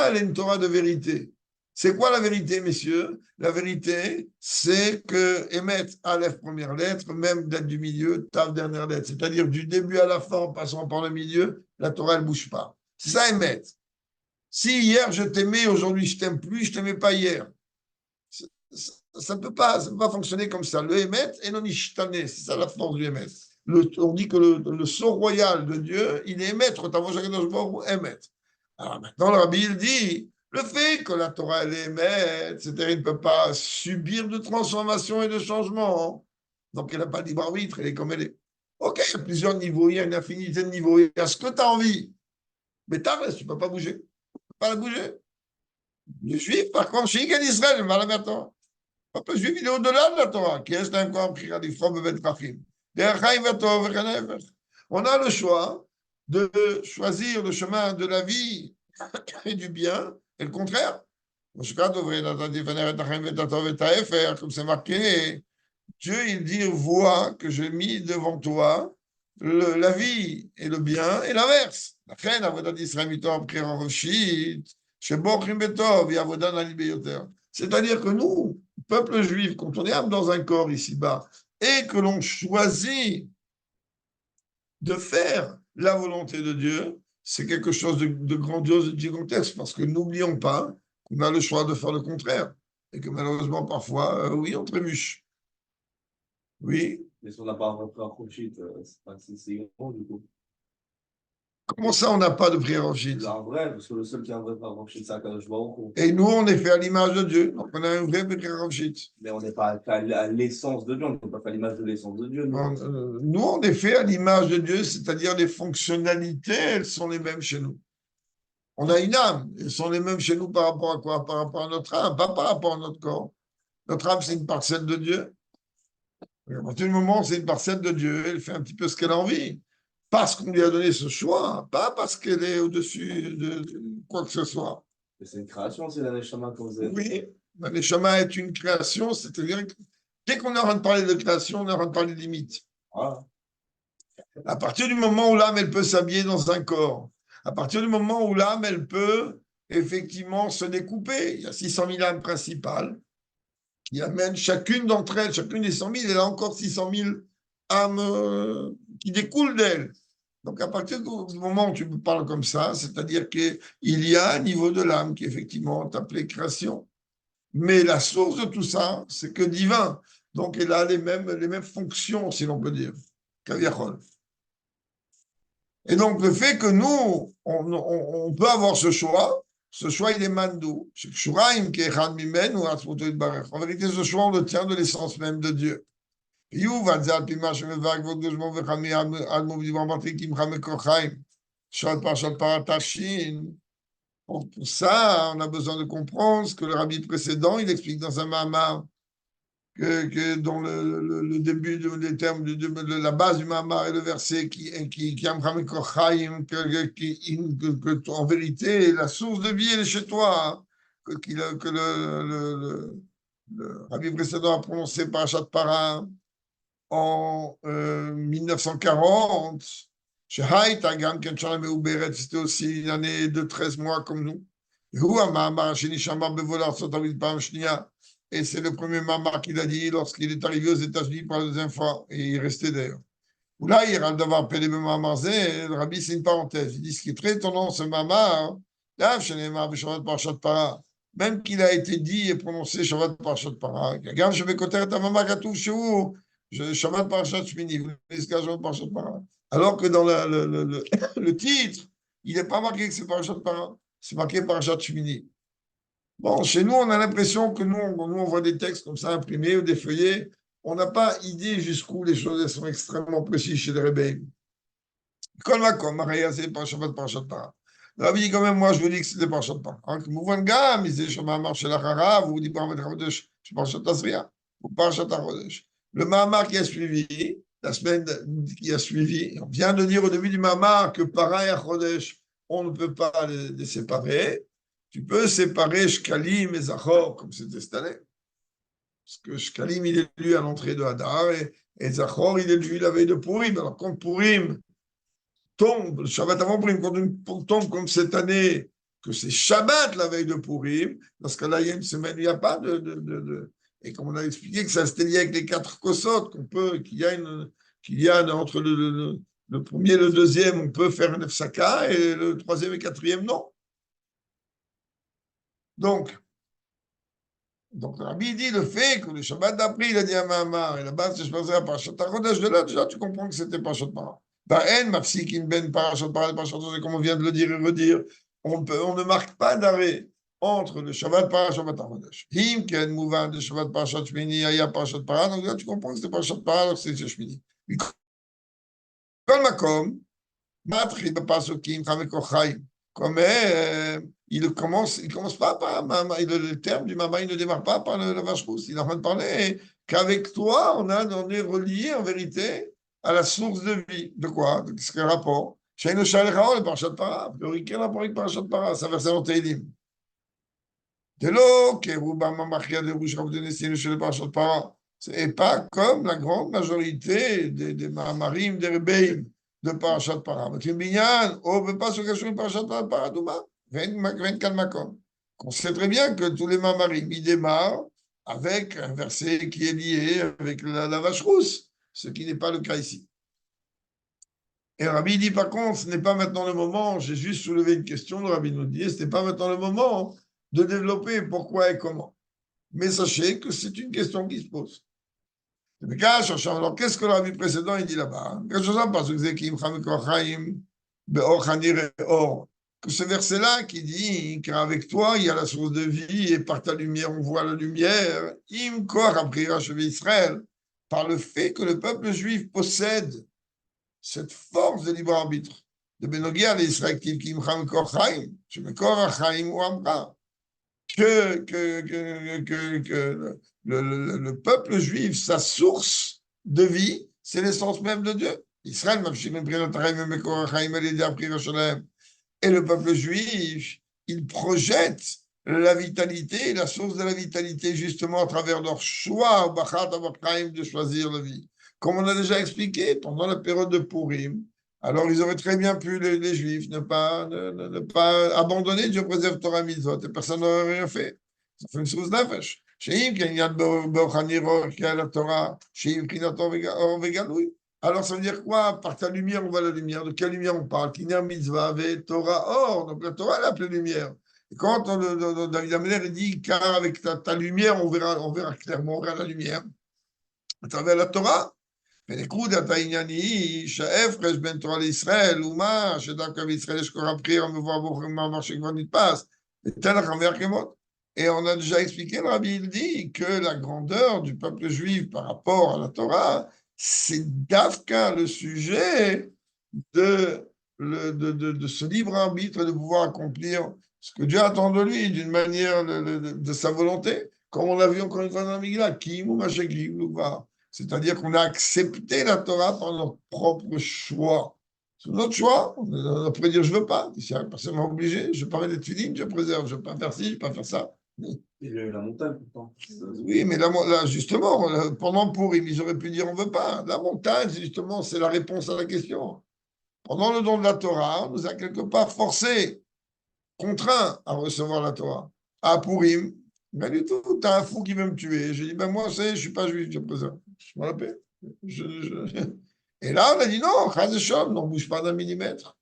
elle est une Torah de vérité. C'est quoi la vérité, messieurs? La vérité, c'est que Emet, Aleph, première lettre, même date du milieu, Tav, dernière lettre. C'est-à-dire du début à la fin, en passant par le milieu, la Torah, elle ne bouge pas. C'est ça, Emet. Si hier je t'aimais, aujourd'hui je t'aime plus, je t'aimais pas hier. Ça ne peut pas fonctionner comme ça. Le Emet est non ishtane, c'est ça la force du Emet. On dit que le sceau royal de Dieu, il est Emet, Emet. Alors maintenant, le Rabbi, il dit, le fait que la Torah, elle est Emet, c'est-à-dire il ne peut pas subir de transformation et de changement. Donc, elle n'a pas de libre arbitre, elle est comme elle est. Ok, il y a plusieurs niveaux, il y a une infinité de niveaux, il y a ce que tu as envie. Mais tu ne peux pas bouger. Tu ne peux pas la bouger. Le juif, par contre, chez Israël, mal à la Torah. Le peuple juif, il est au-delà de la Torah. Qui est encore pris à l'ifrom et betrachim. On a le choix de choisir le chemin de la vie et du bien, et le contraire. Comme c'est marqué, Dieu, il dit, vois que j'ai mis devant toi la vie et le bien, et l'inverse. C'est-à-dire que nous, peuple juif, quand on est âme dans un corps ici-bas, et que l'on choisit de faire la volonté de Dieu, c'est quelque chose de grandiose, de gigantesque, parce que n'oublions pas qu'on a le choix de faire le contraire, et que malheureusement, parfois, oui, on trébuche. Oui. Mais si on n'a pas rentré en Khouchit, c'est grand du coup. Comment ça, on n'a pas de prière en shit? En vrai, parce que le seul qui a un vrai prière en Khouchit, c'est Akadosh Baruch Hu. Et nous, on est fait à l'image de Dieu, donc on a un vrai prière en shit. Mais on n'est pas à l'essence de Dieu, on n'est pas à l'image de l'essence de Dieu. Nous, on est fait à l'image de Dieu, c'est-à-dire les fonctionnalités, elles sont les mêmes chez nous. On a une âme, elles sont les mêmes chez nous par rapport à quoi? Par rapport à notre âme, pas par rapport à notre corps. Notre âme, c'est une parcelle de Dieu. À partir du moment où c'est une parcelle de Dieu, elle fait un petit peu ce qu'elle a envie. Parce qu'on lui a donné ce choix, pas parce qu'elle est au-dessus de quoi que ce soit. C'est une création, c'est la Neshama qu'on vous a dit. Oui, la Neshama est une création, c'est-à-dire que dès qu'on est en train de parler de création, on est en train de parler de limites. Voilà. À partir du moment où l'âme, elle peut s'habiller dans un corps, à partir du moment où l'âme, elle peut effectivement se découper, il y a 600 000 âmes principales qui amènent chacune d'entre elles, chacune des 100 000, elle a encore 600 000 âmes qui découlent d'elle. Donc, à partir du moment où tu me parles comme ça, c'est-à-dire qu'il y a un niveau de l'âme qui, effectivement, est appelé création. Mais la source de tout ça, c'est que divin. Donc, elle a les mêmes fonctions, si l'on peut dire. Kaviachol. Et donc, le fait que nous, on peut avoir ce choix, il est mandou. En vérité, ce choix, on le tient de l'essence même de Dieu. Pour ça, on a besoin de comprendre ce que le rabbi précédent, il explique dans un Mahamar, dont le début, les termes de la base du Mahamar et le verset qui en vérité, la source de vie, elle est chez toi, que le rabbi précédent a prononcé Parashat Para en 1940. C'était aussi une année de 13 mois comme nous. Et c'est le premier mamar qu'il a dit lorsqu'il est arrivé aux États-Unis pour la deuxième fois. Et il restait d'ailleurs. Là, il a d'avoir appelé le mamar. Le rabbi, c'est une parenthèse. Il dit ce qui est très étonnant, ce mamar, même qu'il a été dit et prononcé Shabbat Parashat Para. Regarde, je vais coter ta maman Katouf chez vous, Shabbat Parashat Shmini, Shabbat Parashat Para. Alors que dans le titre, il n'est pas marqué que c'est Parashat Para, c'est marqué Parashat Shmini. Bon, chez nous, on a l'impression que nous, on voit des textes comme ça imprimés ou des feuillets. On n'a pas idée jusqu'où les choses elles sont extrêmement précises chez les rebelles. Kol makom, Maria, c'est pas Shabbat Parashat Para. Le Rabbi dit quand même, moi, je vous dis que c'était Parashat Para. Mouvan Gam, il dit Shema chez la Chara, vous dites Parashat Chodesh, c'est Parashat Tazria, ou Parashat Chodesh. Le Mahamar qui a suivi, la semaine qui a suivi, on vient de dire au début du Mahamar que Para et Chodesh, on ne peut pas les séparer. Tu peux séparer Shkalim et Zachor, comme c'était cette année. Parce que Shkalim, il est lu à l'entrée de Hadar, et Zachor, il est lu la veille de Purim. Alors, quand Purim tombe, le Shabbat avant Purim, quand on tombe comme cette année, que c'est Shabbat la veille de Purim, dans ce cas-là, il y a une semaine, il n'y a pas Et comme on a expliqué que ça s'était lié avec les 4 kosot, qu'il y a entre le premier et le deuxième, on peut faire un nefsaka, et le troisième et quatrième, non. Donc le Rabbi dit le fait que le Shabbat d'après, il a dit à Mahamar, et là-bas, c'est passé à Parashat Chodesh, de là, déjà, tu comprends que c'était Parashat Para. Ba'en, mafsikin ben Parashat Para et Parashat Chodesh, comme on vient de le dire et redire, on ne marque pas d'arrêt entre le Shabbat Para et Shabbat Chodesh. Him, ken mouvan de Shabbat Parashat Shmini, aya Parashat Para, donc là, tu comprends que c'était Parashat Para, alors c'est Shmini. Kol makom, matri b'pasukim, chamekochaim. Comme il commence pas par le terme du Mama, il ne démarre pas par la vache rousse. Il est en train de parler qu'avec toi, on est relié en vérité à la source de vie. De quoi? Qu'est-ce qu'il y a un rapport? Chez nous, le Parashat Para. Quel rapport avec Parashat Para? Ça verset dans Télim. De l'eau, que vous, Machia de Rouge, chez le Parashat Para. C'est pas comme la grande majorité des Maharim, des Rebbeim de Parashat Para. Mais Binyan, on ne veut pas se cacher le Parashat Para, Douma. On sait très bien que tous les Maharim, ils démarrent avec un verset qui est lié avec la vache rousse, ce qui n'est pas le cas ici. Et le Rabbi dit par contre, ce n'est pas maintenant le moment, j'ai juste soulevé une question, le Rabbi nous dit, ce n'est pas maintenant le moment de développer pourquoi et comment. Mais sachez que c'est une question qui se pose. Alors, qu'est-ce que le Rabbi précédent il dit là-bas? Que ce verset-là qui dit qu'avec toi, il y a la source de vie et par ta lumière, on voit la lumière, Israël, par le fait que le peuple juif possède cette force de libre arbitre. De Benogia, l'Israël qui imcham kochaim, je me kochaim ou amra. Que le peuple juif, sa source de vie, c'est l'essence même de Dieu. Israël, et le peuple juif, il projette la vitalité, la source de la vitalité, justement à travers leur choix de choisir la vie. Comme on a déjà expliqué pendant la période de Purim, alors ils auraient très bien pu, les Juifs, ne pas abandonner Dieu préserve Torah Mitzvot, et personne n'aurait rien fait. Ça fait une source d'affiche. Alors ça veut dire quoi? Par ta lumière, on voit la lumière. De quelle lumière on parle? Kiner Mitzvah, avec Torah, or. Donc la Torah, elle appelle lumière. Et quand David Ameller dit, car avec ta lumière, on verra clairement, on verra la lumière. À travers la Torah. בניגוד הענייני, שההפרש בין תורה לישראל, ומה שדווקא בישראל יש כל הבחיר המבואר במאמר שכבר נתפס, ותן לך מהרכבות. Et on a déjà expliqué, le Rabbi il dit que la grandeur du peuple juif par rapport à la Torah, c'est d'Afka le sujet de ce libre arbitre de pouvoir accomplir ce que Dieu attend de lui d'une manière de sa volonté, comme on l'a vu encore une fois dans la Migla, Kim ou Machegli ou Louva. C'est-à-dire qu'on a accepté la Torah par notre propre choix. C'est notre choix. On pourrait dire je ne veux pas. Personne ne m'a obligé. Je ne veux pas mettre des films, je préserve. Je ne veux pas faire ci, je ne veux pas faire ça. Il y a eu la montagne pourtant. Oui, mais là, justement, pendant Purim, ils auraient pu dire on ne veut pas. La montagne, justement, c'est la réponse à la question. Pendant le don de la Torah, on nous a quelque part forcés, contraints à recevoir la Torah. À Purim, mais du tout, tu as un fou qui veut me tuer. Je dis, ben moi, je ne suis pas juif, je préserve. Je m'en rappelle. Et là, on a dit non, Chaz Shom, on ne bouge pas d'un millimètre.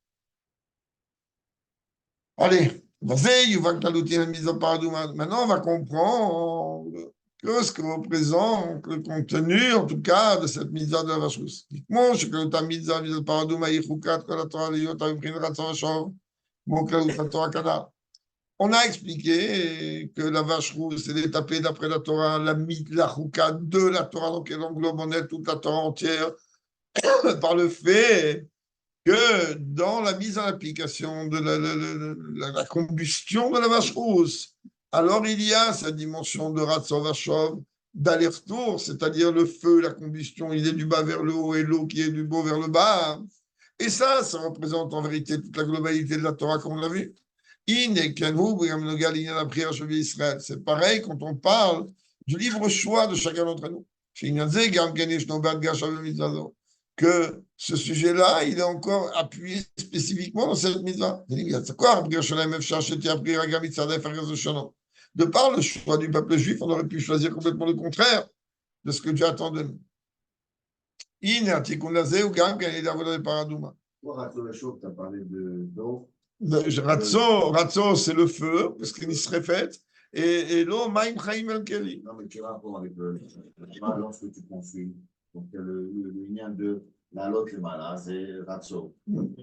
Allez, Maintenant, on va comprendre que ce que représente le contenu, en tout cas, de cette mitzvah de la vache rousse. Dites-moi, je que ta mitzvah de paradouma, yichukat, kol haTorah liyot, avim ratzon v'shov, mon kol Torah kana. On a expliqué que la vache rousse, elle est tapée d'après la Torah, la chouka de la Torah, donc elle englobe en elle toute la Torah entière, par le fait que dans la mise en application de la combustion de la vache rousse, alors il y a cette dimension de Ratzon Vachov, d'aller-retour, c'est-à-dire le feu, la combustion, il est du bas vers le haut et l'eau qui est du haut vers le bas. Et ça représente en vérité toute la globalité de la Torah, comme on l'a vu. C'est pareil quand on parle du libre choix de chacun d'entre nous. Que ce sujet-là, il est encore appuyé spécifiquement dans cette mitzvah. De par le choix du peuple juif, on aurait pu choisir complètement le contraire de ce que Dieu attend de nous. Tu as parlé d'eau. Ratso, c'est le feu, parce qu'il se répète, et l'eau, maïm chaim el keli. Non, mais tu as rapport avec le lorsque tu consumes. Donc, le lien de la lotte, le malin, c'est Ratso.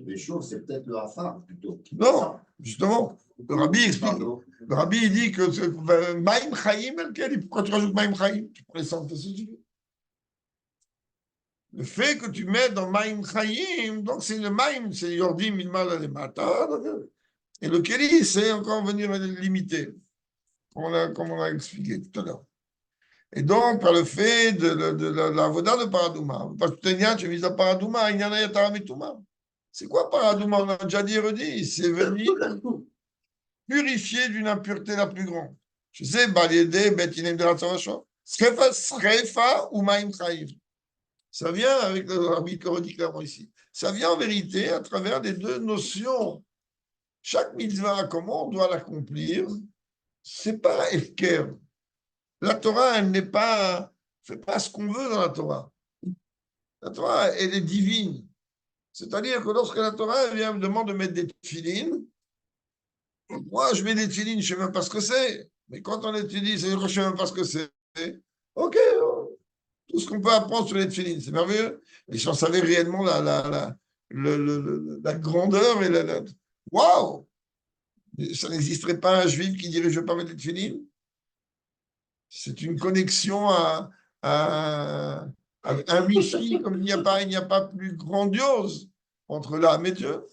Les choses, c'est peut-être le Hafar plutôt. Non, justement. Le rabbi, il dit que maïm chaim el keli. Pourquoi tu rajoutes maïm chaim? Tu prends les centres de ce sujet. Le fait que tu mets dans Maïm Chaim, donc c'est le Maïm, c'est Yordim, Ilmal, les Mata. Et le Keli, c'est encore venir limiter, comme on a expliqué tout à l'heure. Et donc, par le fait de la voda de Paradouma, parce que tu mis à Paradouma, il y en a Yataramitouma. C'est quoi Paradouma? On a déjà dit et redit, c'est venir purifier d'une impureté la plus grande. Je sais, Baliede, Betinem de la Tzavachon, Srefa ou Maïm Chaim. Ça vient avec le rabbi qui le redit clairement ici. Ça vient en vérité à travers les deux notions. Chaque mitzvah, comment on doit l'accomplir, c'est pas Efker. La Torah, elle n'est pas, fait pas ce qu'on veut dans la Torah. La Torah, elle est divine. C'est-à-dire que lorsque la Torah elle vient me demande de mettre des tefilines, moi je mets des tefilines, je ne sais même pas ce que c'est. Mais quand on étudie, c'est-à-dire que je ne sais même pas ce que c'est. Ok, tout ce qu'on peut apprendre sur les tefilines, c'est merveilleux. Mais si on savait réellement la grandeur et waouh! Ça n'existerait pas un juif qui dirait je ne veux pas mettre les tefilines. C'est une connexion à un Michi comme il n'y a pas plus grandiose entre l'âme et Dieu.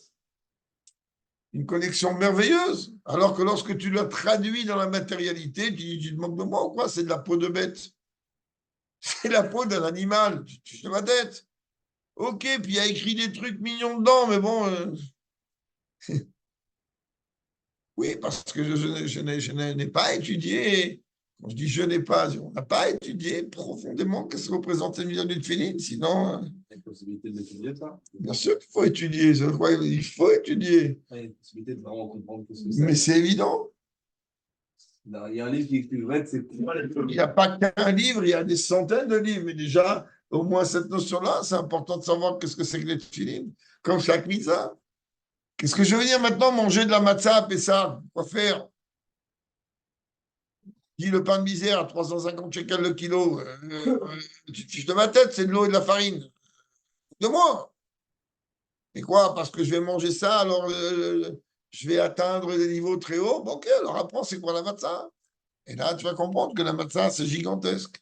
Une connexion merveilleuse. Alors que lorsque tu la traduis dans la matérialité, tu te moques de moi ou quoi? C'est de la peau de bête. C'est la peau d'un animal. Tu te ma tête. Ok, puis il y a écrit des trucs mignons dedans, mais bon. Oui, parce que je n'ai pas étudié. Quand je dis je n'ai pas, on n'a pas étudié profondément qu'est-ce que représente une million de féline. Sinon. Il y a une possibilité d'étudier ça. Bien sûr qu'il faut étudier. Il faut étudier. Il y a une possibilité de vraiment comprendre ce que c'est. Mais c'est évident. Il y a un livre qui explique vrai, c'est il n'y a pas qu'un livre, il y a des centaines de livres. Mais déjà, au moins cette notion-là, c'est important de savoir qu'est-ce que c'est que les tefilines, comme chaque mitzvah. Qu'est-ce que je veux dire maintenant, manger de la matzah, et ça, quoi faire? Dis le pain de misère à 350 shekels le kilo. Tu te fiches de ma tête, c'est de l'eau et de la farine. De moi. Et quoi? Parce que je vais manger ça, alors je vais atteindre des niveaux très hauts. Bon, ok, alors apprends c'est quoi la matzah. Et là, tu vas comprendre que la matzah, c'est gigantesque.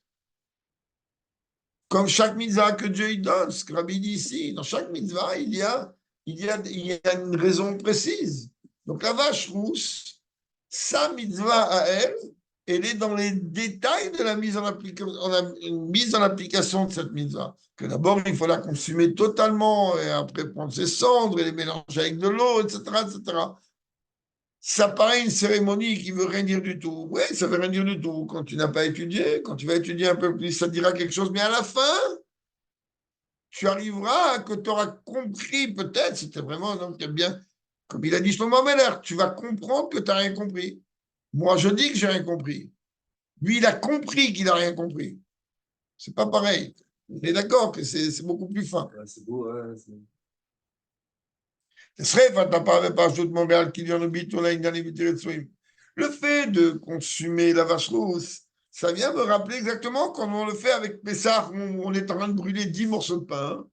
Comme chaque mitzvah que Dieu il donne, ce que Rabbi dit ici, dans chaque mitzvah, il y a une raison précise. Donc la vache rousse, sa mitzvah à elle, elle est dans les détails de la mise en application de cette mitzvah. Que d'abord, il faut la consumer totalement, et après prendre ses cendres et les mélanger avec de l'eau, etc., etc. Ça paraît une cérémonie qui veut rien dire du tout. Oui, ça veut rien dire du tout. Quand tu n'as pas étudié, quand tu vas étudier un peu plus, ça te dira quelque chose. Mais à la fin, tu arriveras à que tu auras compris, peut-être, c'était vraiment un homme qui aime bien, comme il a dit Shlomo Meller, tu vas comprendre que tu n'as rien compris. Moi, je dis que j'ai rien compris. Lui, il a compris qu'il n'a rien compris. C'est pas pareil. On est d'accord que c'est beaucoup plus fin. Ouais, c'est beau, ouais, Le fait de consommer la vache rousse, ça vient me rappeler exactement comme on le fait avec Pessah, où on est en train de brûler 10 morceaux de pain,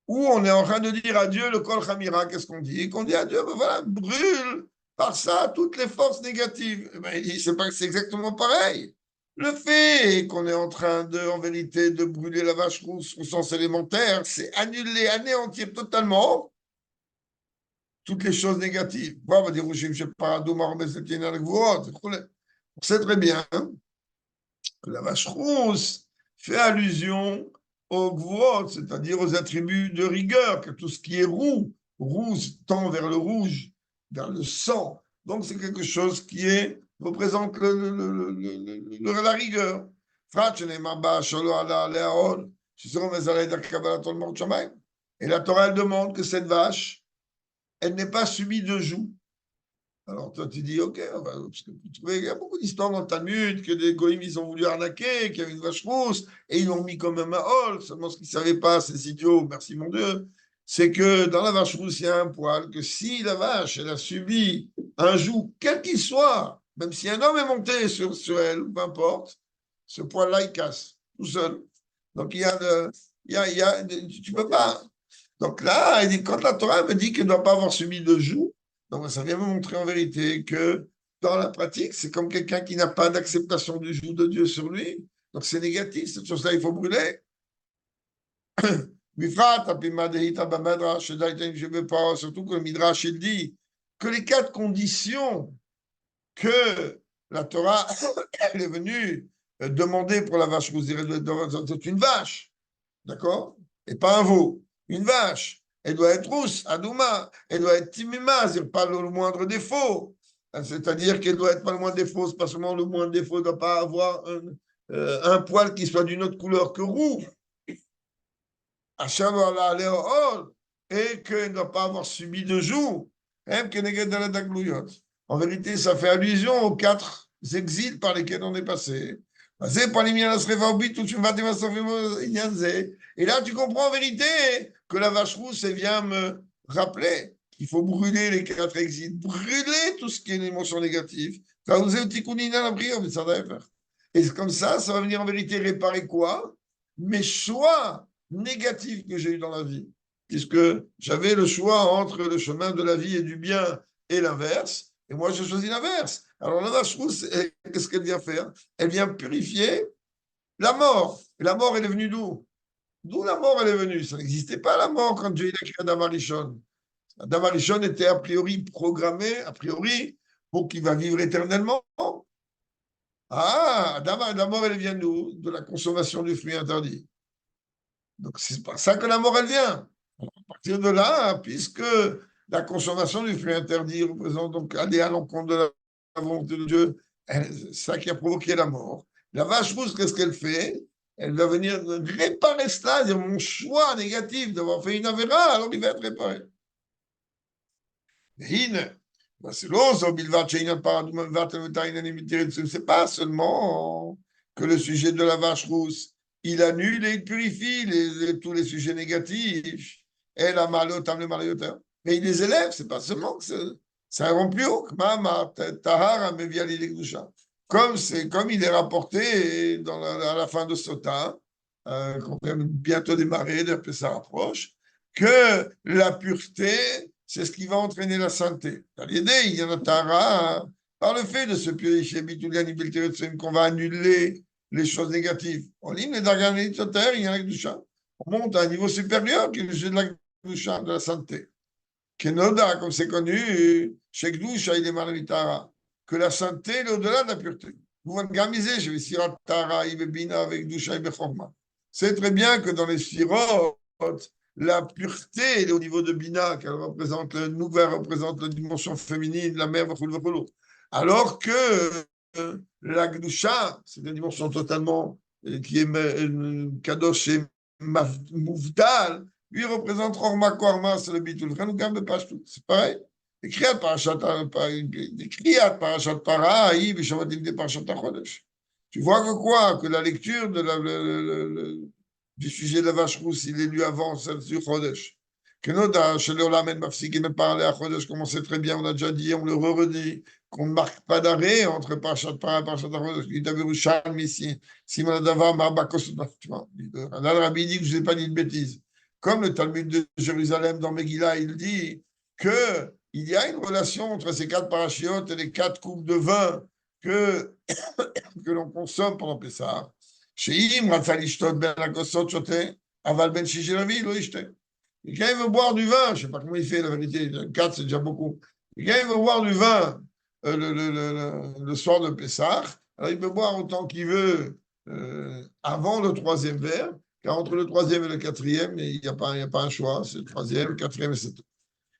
où on est en train de dire à Dieu le Kol Chamira, qu'est-ce qu'on dit? Qu'on dit à Dieu, ben voilà, brûle par ça toutes les forces négatives. Ben, c'est exactement pareil. Le fait qu'on est en train de, en vérité, de brûler la vache rousse au sens élémentaire, c'est annuler, anéantir totalement toutes les choses négatives. On va dire, je ne sais pas, on sait très bien que la vache rousse fait allusion au gvot, c'est-à-dire aux attributs de rigueur, que tout ce qui est roux, rouge tend vers le rouge, vers le sang. Donc c'est quelque chose qui représente la rigueur. Et la Torah, elle demande que cette vache, elle n'est pas subie de joug. Alors toi, tu dis, ok, parce que il y a beaucoup d'histoires dans le Talmud que des goïms, ils ont voulu arnaquer, qu'il y avait une vache rousse, et ils l'ont mis comme un mahol. Seulement, ce qu'ils ne savaient pas, ces idiots, merci mon Dieu, c'est que dans la vache rousse, il y a un poil, que si la vache, elle a subi un joug, quel qu'il soit, même si un homme est monté sur elle, ou peu importe, ce poil-là, il casse, tout seul. Donc, tu ne peux pas. Donc là, quand la Torah me dit qu'elle ne doit pas avoir subi de joug, donc ça vient me montrer en vérité que dans la pratique, c'est comme quelqu'un qui n'a pas d'acceptation du joug de Dieu sur lui. Donc c'est négatif, cette chose-là, il faut brûler. Surtout que le Midrash il dit que les 4 conditions que la Torah elle est venue demander pour la vache rousse, c'est une vache, d'accord? Et pas un veau, une vache. Elle doit être rousse, adouma, elle doit être timima, c'est pas le moindre défaut. C'est-à-dire qu'elle doit être pas le moindre défaut, c'est pas seulement le moindre défaut, elle ne doit pas avoir un poil qui soit d'une autre couleur que roux. Et qu'elle ne doit pas avoir subi de joug. En vérité, ça fait allusion aux 4 exils par lesquels on est passé. Et là, tu comprends en vérité que la vache rousse, elle vient me rappeler qu'il faut brûler les 4 exils, brûler tout ce qui est une émotion négative. Et c'est comme ça va venir en vérité réparer quoi? Mes choix négatifs que j'ai eu dans la vie. Puisque j'avais le choix entre le chemin de la vie et du bien et l'inverse. Et moi, j'ai choisi l'inverse. Alors la vache rousse, qu'est-ce qu'elle vient faire? Elle vient purifier la mort. Et la mort, elle est venue d'où? D'où la mort, elle est venue? Ça n'existait pas la mort quand Dieu a créé Adam Arishon. Adam Arishon était a priori programmé, a priori, pour qu'il va vivre éternellement. Ah, la mort, elle vient d'où? De la consommation du fruit interdit. Donc c'est par ça que la mort, elle vient. À partir de là, puisque la consommation du fruit interdit représente donc aller à l'encontre de la volonté de Dieu, c'est ça qui a provoqué la mort. La vache rousse, qu'est-ce qu'elle fait? Elle va venir réparer cela, dire mon choix négatif d'avoir fait une avéra, alors il va être réparé. C'est pas seulement que le sujet de la vache rousse, il annule et il purifie tous les sujets négatifs. Et la malotam, le malotam. Mais il les élève, c'est pas seulement que ça rend plus haut. Comme il est rapporté à la fin de Sota, qu'on va bientôt démarrer, d'après ça rapproche, que la pureté, c'est ce qui va entraîner la sainteté. Il y en a Tara, par le fait de se purifier, qu'on va annuler les choses négatives. On lit les Dagan il y a la Gdusha. On monte à un niveau supérieur qui est le jeu de la Gdusha, de la sainteté. Kenoda, comme c'est connu, chez Gdusha, il est Marvitara, que la sainteté est au-delà de la pureté. Vous vous gamisez, je vais Sirat Tara, Ibebina avec Gdusha et Bechorma. C'est très bien que dans les Sirot, la pureté elle est au niveau de Bina, qu'elle représente le Nouvel, représente la dimension féminine, la mère, alors que la Gdusha, c'est une dimension totalement qui est Kadosh et Mouvdal, lui représente Rorma Korma, c'est le Bitul. C'est pareil. Écrit à Parashat Para, tu vois que quoi? Que la lecture de du sujet de la vache rousse, il est lu avant celle du Chodesh. Que Noda, chez le Olamen Mafsik, il me parlait à Chodesh, comme on sait très bien, on a déjà dit, on le redit, qu'on ne marque pas d'arrêt entre Parashat Para et Parashat Chodesh. Il avait Yerushalmi ici, Simon Adavar, Marbakos, tu vois. Là, le Rabbi dit que je n'ai pas dit de bêtises. Comme le Talmud de Jérusalem dans Megillah, il dit qu'il y a une relation entre ces 4 parachiotes et les 4 coupes de vin que l'on consomme pendant Pessah. Chez Im, Ratzalishtot, Ben Akosot, Chote, Aval Ben Shishiravi, Lo Ishte. Et quand il veut boire du vin, je ne sais pas comment il fait, la vérité, 4, c'est déjà beaucoup. Et quand il veut boire du vin le soir de Pessah, alors il peut boire autant qu'il veut avant le 3e verre, car entre le 3e et le 4e, il n'y a pas un choix, c'est le 3e, le 4e et c'est tout.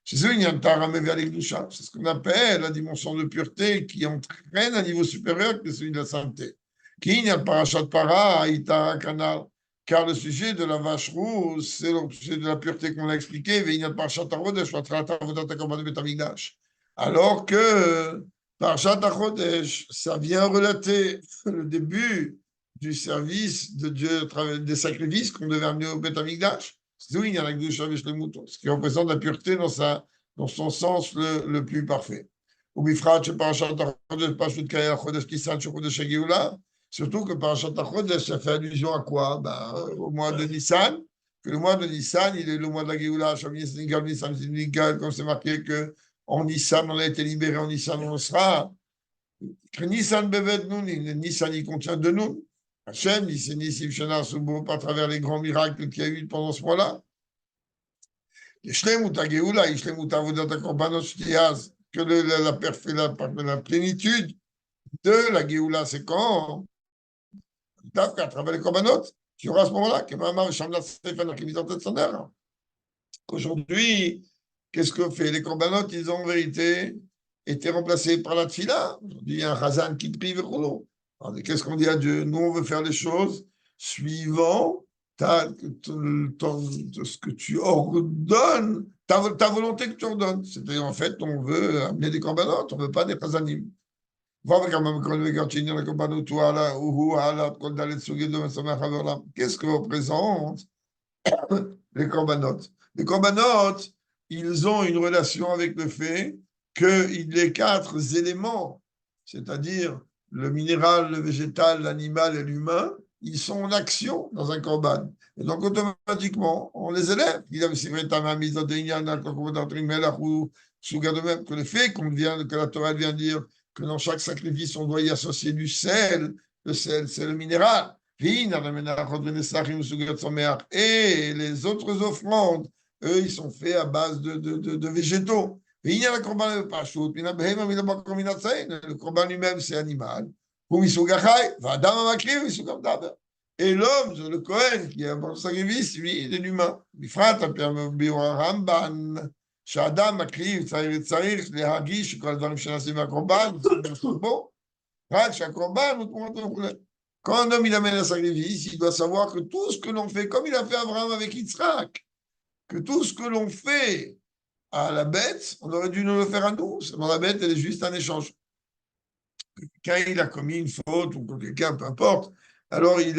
Chez eux, il y a un taramé vers les glouchas. C'est ce qu'on appelle la dimension de pureté qui entraîne un niveau supérieur que celui de la sainteté. Qui n'y a parachat para, itara canal. Car le sujet de la vache rouge, c'est le sujet de la pureté qu'on l'a expliqué. Alors que parachat achodesh, ça vient relater le début du service de Dieu à travers des sacrifices qu'on devait amener au Beth Amikdash. Ce qui représente la pureté dans son sens le plus parfait. Surtout que Parashat HaChodesh, ça fait allusion à quoi? Au mois de Nissan. Que le mois de Nissan, il est le mois de la Géoula. Comme c'est marqué qu'en Nissan, on a été libéré, en Nissan, on sera. Que Nissan Bevet Nun, Nissan, il contient de nous. Hachem, il s'est Nissim Shana Subo à travers les grands miracles qu'il y a eu pendant ce mois-là. Que la plénitude de la Géoula, c'est quand? À travers les korbanot, qui aura à ce moment-là, aujourd'hui, qu'est-ce qu'on fait? Les korbanot, ils ont en vérité été remplacés par la tfila. Aujourd'hui, il y a un chazan qui prie vers l'eau. Qu'est-ce qu'on dit à Dieu? Nous, on veut faire les choses suivant ce que tu ordonnes, ta volonté que tu ordonnes. C'est-à-dire, en fait, on veut amener des korbanot, on ne veut pas des chazanim. Qu'est-ce que représentent les corbanotes? Les corbanotes, ils ont une relation avec le fait que les 4 éléments, c'est-à-dire le minéral, le végétal, l'animal et l'humain, ils sont en action dans un corban. Et donc, automatiquement, on les élève. Il y a que le fait que la Torah vient dire que dans chaque sacrifice, on doit y associer du sel. Le sel, c'est le minéral. Et les autres offrandes, eux, ils sont faits à base de végétaux. Le corban lui-même, c'est animal. Et l'homme, le Kohen, qui a un sacrifice, lui, il est l'humain. שאדם מקריב צריך להרגיש שכל הדברים שנעשים מהקורבן, רק שהקורבן הוא תמורת וכו'. Quand un homme il amène un sacrifice, il doit savoir que tout ce que l'on fait, comme il a fait Abraham avec Yitzhak, que tout ce que l'on fait à la bête, on aurait dû nous le faire à nous. Seulement la bête, elle est juste un échange. Quand il a commis une faute, ou quelqu'un, peu importe, alors il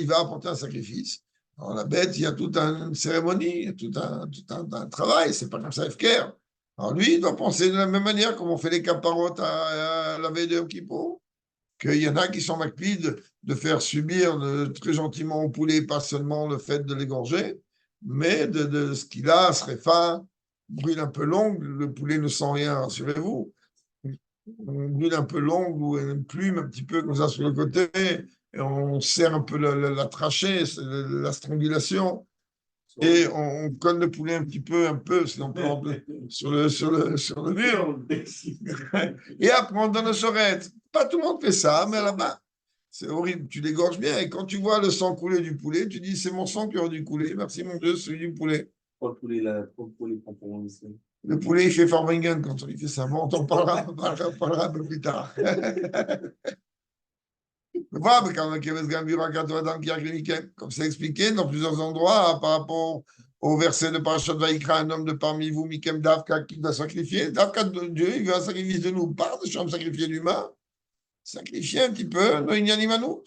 va apporter un sacrifice. Dans la bête, il y a toute une cérémonie, tout un travail, c'est pas comme ça FKR. Alors lui, il doit penser de la même manière comme on fait les caparottes à la veille de Yom Kippour, qu'il y en a qui sont maclides de faire subir très gentiment au poulet, pas seulement le fait de l'égorger, mais de ce qu'il a, serait faim, brûle un peu l'ongle, le poulet ne sent rien, rassurez-vous. On brûle un peu l'ongle ou une plume un petit peu comme ça sur le côté, et on serre un peu la trachée, la strangulation, et on colle le poulet un peu, si on peut, sur le mur. Et après, on donne le sorette. Pas tout le monde fait ça, mais là-bas, c'est horrible. Tu l'égorges bien, et quand tu vois le sang couler du poulet, tu dis, c'est mon sang qui aurait dû couler. Merci, mon Dieu, celui du poulet. Le poulet, il fait Farbringen quand il fait ça. Bon, on en parlera un peu plus tard. Comme c'est expliqué dans plusieurs endroits par rapport au verset de Parashat Vaïkra, un homme de parmi vous, Mikem Davka, qui doit sacrifier. Davka de Dieu, il veut un sacrifice de nous. Pas de chambre sacrifier l'humain. Sacrifier un petit peu, no inyanimanou.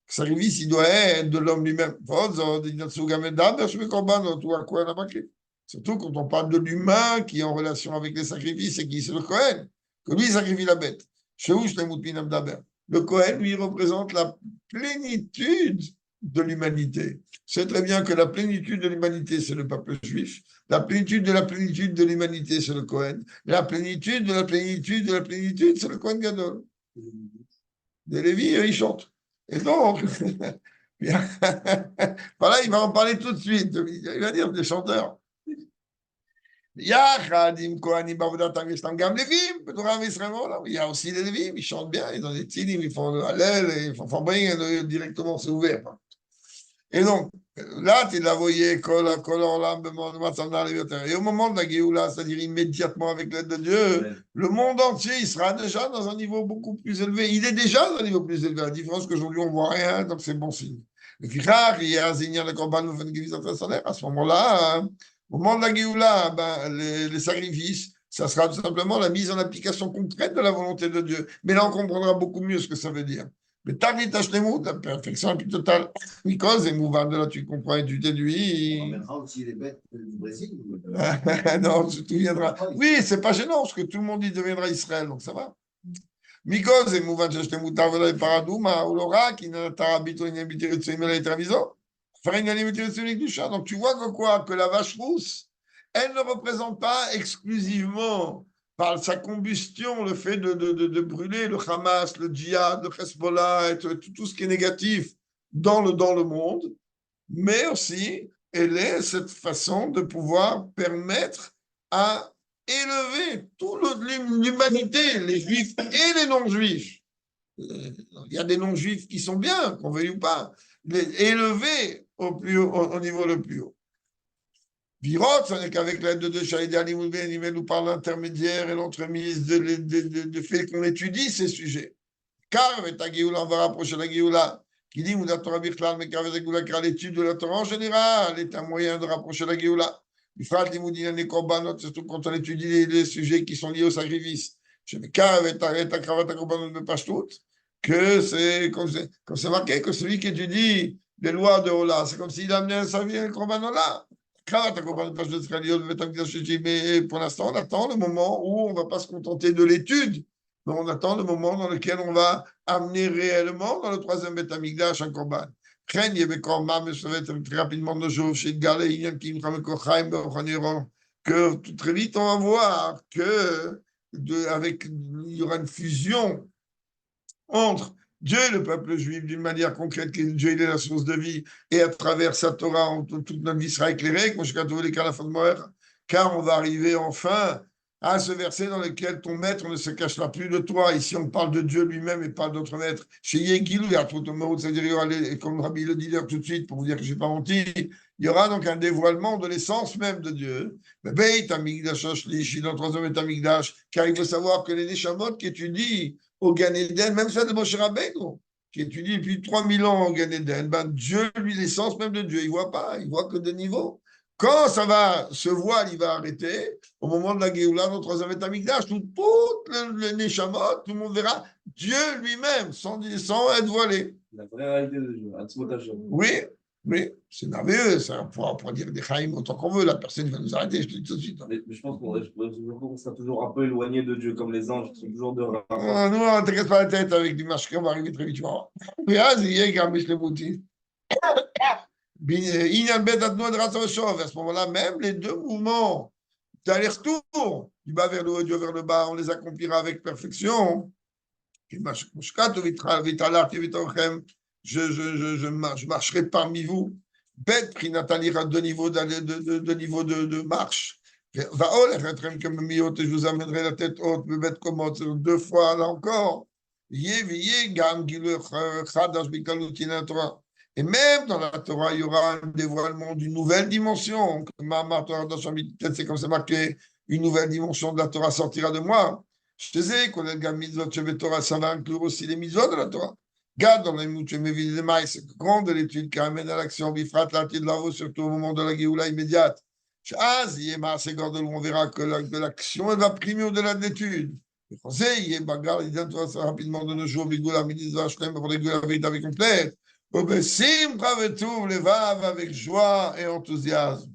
sacrifice, il doit être de l'homme lui-même. Surtout quand on parle de l'humain qui est en relation avec les sacrifices et qui c'est le Kohen, que lui il sacrifie la bête. Le Kohen, lui, représente la plénitude de l'humanité. C'est très bien que la plénitude de l'humanité, c'est le peuple juif. La plénitude de la plénitude de l'humanité, c'est le Kohen. La plénitude de la plénitude de la plénitude, c'est le Kohen Gadol. Les Lévis, ils chantent. Et donc, voilà, il va en parler tout de suite. Il va dire des chanteurs. Il y a aussi les Lévis, ils chantent bien, ils ont des tilim, ils font le Hallel, ils font directement, c'est ouvert. Et donc, là, tu la voyais, et au moment de la Géoula, c'est-à-dire immédiatement avec l'aide de Dieu, le monde entier, il sera déjà dans un niveau beaucoup plus élevé. Il est déjà dans un niveau plus élevé. La différence qu'aujourd'hui, on ne voit rien, donc c'est bon signe. À ce moment-là, au moment de la Géoula, ben, les sacrifices, ça sera tout simplement la mise en application concrète de la volonté de Dieu. Mais là, on comprendra beaucoup mieux ce que ça veut dire. Mais Tavit Hashlemut, la perfection la plus totale. Mikos et Mouvan, de là, tu comprends et tu déduis. On verra aussi les bêtes du Brésil. Non, tu te souviendras. Oui, c'est pas gênant, parce que tout le monde y deviendra Israël, donc ça va. Mikos et Mouvan, Hashlemut, Tavela et Paradouma, Olora, qui n'a pas habité une habitude de se mettre à l'étraviso. Faire une habitude de se mettre du chat. Donc tu vois que quoi? Que la vache rousse, elle ne représente pas exclusivement par sa combustion, le fait de brûler le Hamas, le djihad, le Hezbollah, et tout ce qui est négatif dans le monde, mais aussi, elle est cette façon de pouvoir permettre à élever toute l'humanité, les juifs et les non-juifs. Il y a des non-juifs qui sont bien, qu'on veuille ou pas, les élever au niveau le plus haut. Virot, ce n'est qu'avec l'aide de Shaïd Ali Moulben, ou par l'intermédiaire et l'entremise de fait qu'on étudie ces sujets. Car avec la Géoula, on va rapprocher la Géoula, qui dit la Torah Bichlal, mais qu'avec la Géoula, car l'étude de la Torah en général est un moyen de rapprocher la Géoula. Il faut les korbanot, surtout quand on étudie les sujets qui sont liés au sacrifice. Je dis car avec ta cravate à korbanot de Pashtout, que c'est comme c'est marqué que celui qui étudie les lois de Ola, c'est comme s'il amenait sa vie à korbanot là. Mais pour l'instant, on attend le moment où on ne va pas se contenter de l'étude, mais on attend le moment dans lequel on va amener réellement dans le troisième Beth Amikdash un korban. Craignez très rapidement nos jours chez Galé, que très vite on va voir que il y aura une fusion entre Dieu et le peuple juif d'une manière concrète, que Dieu il est la source de vie, et à travers sa Torah, toute notre vie sera éclairée, car on va arriver enfin à ce verset dans lequel ton maître ne se cachera plus de toi. Ici, on parle de Dieu lui-même et pas d'autre maître. Chez Yegilou, c'est-à-dire, comme Rabbi le dit tout de suite, pour vous dire que je n'ai pas menti, il y aura donc un dévoilement de l'essence même de Dieu. Dans le troisième Amigdash, car il faut savoir que les Neshamot qu'étudient au Gan Eden, même ça de Moshe Rabbeinu, qui étudie depuis 3000 ans au Gan Eden, ben Dieu, lui, l'essence même de Dieu, il ne voit pas, il voit que de niveau. Quand ça va, ce voile, il va arrêter, au moment de la Géoula, dans le troisième Amigdash, tout le Neshamot, tout le monde verra Dieu lui-même, sans être voilé. La vraie réalité de Dieu, un Oui, oui, c'est merveilleux, ça. On pourra dire des chaim autant qu'on veut, la personne va nous arrêter, je te dis tout de suite. Mais je pense qu'on sera toujours un peu éloigné de Dieu, comme les anges qui sont toujours de rare. Nous, on ne t'inquiète pas la tête avec du marché, on va arriver très vite, tu vas voir. À ce moment-là, même les deux mouvements d'aller-retour, du bas vers le haut, du haut vers le bas, on les accomplira avec perfection. Je marcherai parmi vous. Bête, pris Nathalie, deux niveaux de marche. Je vous amènerai la tête haute, me mettre comme deux fois là encore. Et même dans la Torah, il y aura un dévoilement d'une nouvelle dimension. Peut-être c'est comme c'est marqué, une nouvelle dimension de la Torah sortira de moi. Je te sais qu'on a le Torah, ça va inclure aussi les mitzvot de la Torah. Garde dans les mouches, mais évidemment, c'est grande l'étude qui amène à l'action, bifrat, la de la surtout au moment de la Géoula immédiate. On verra que l'action, elle va primer au-delà de l'étude. Rapidement de nos jours, pour la Géoula complète. Obesim Chavetuv Levav avec joie et enthousiasme.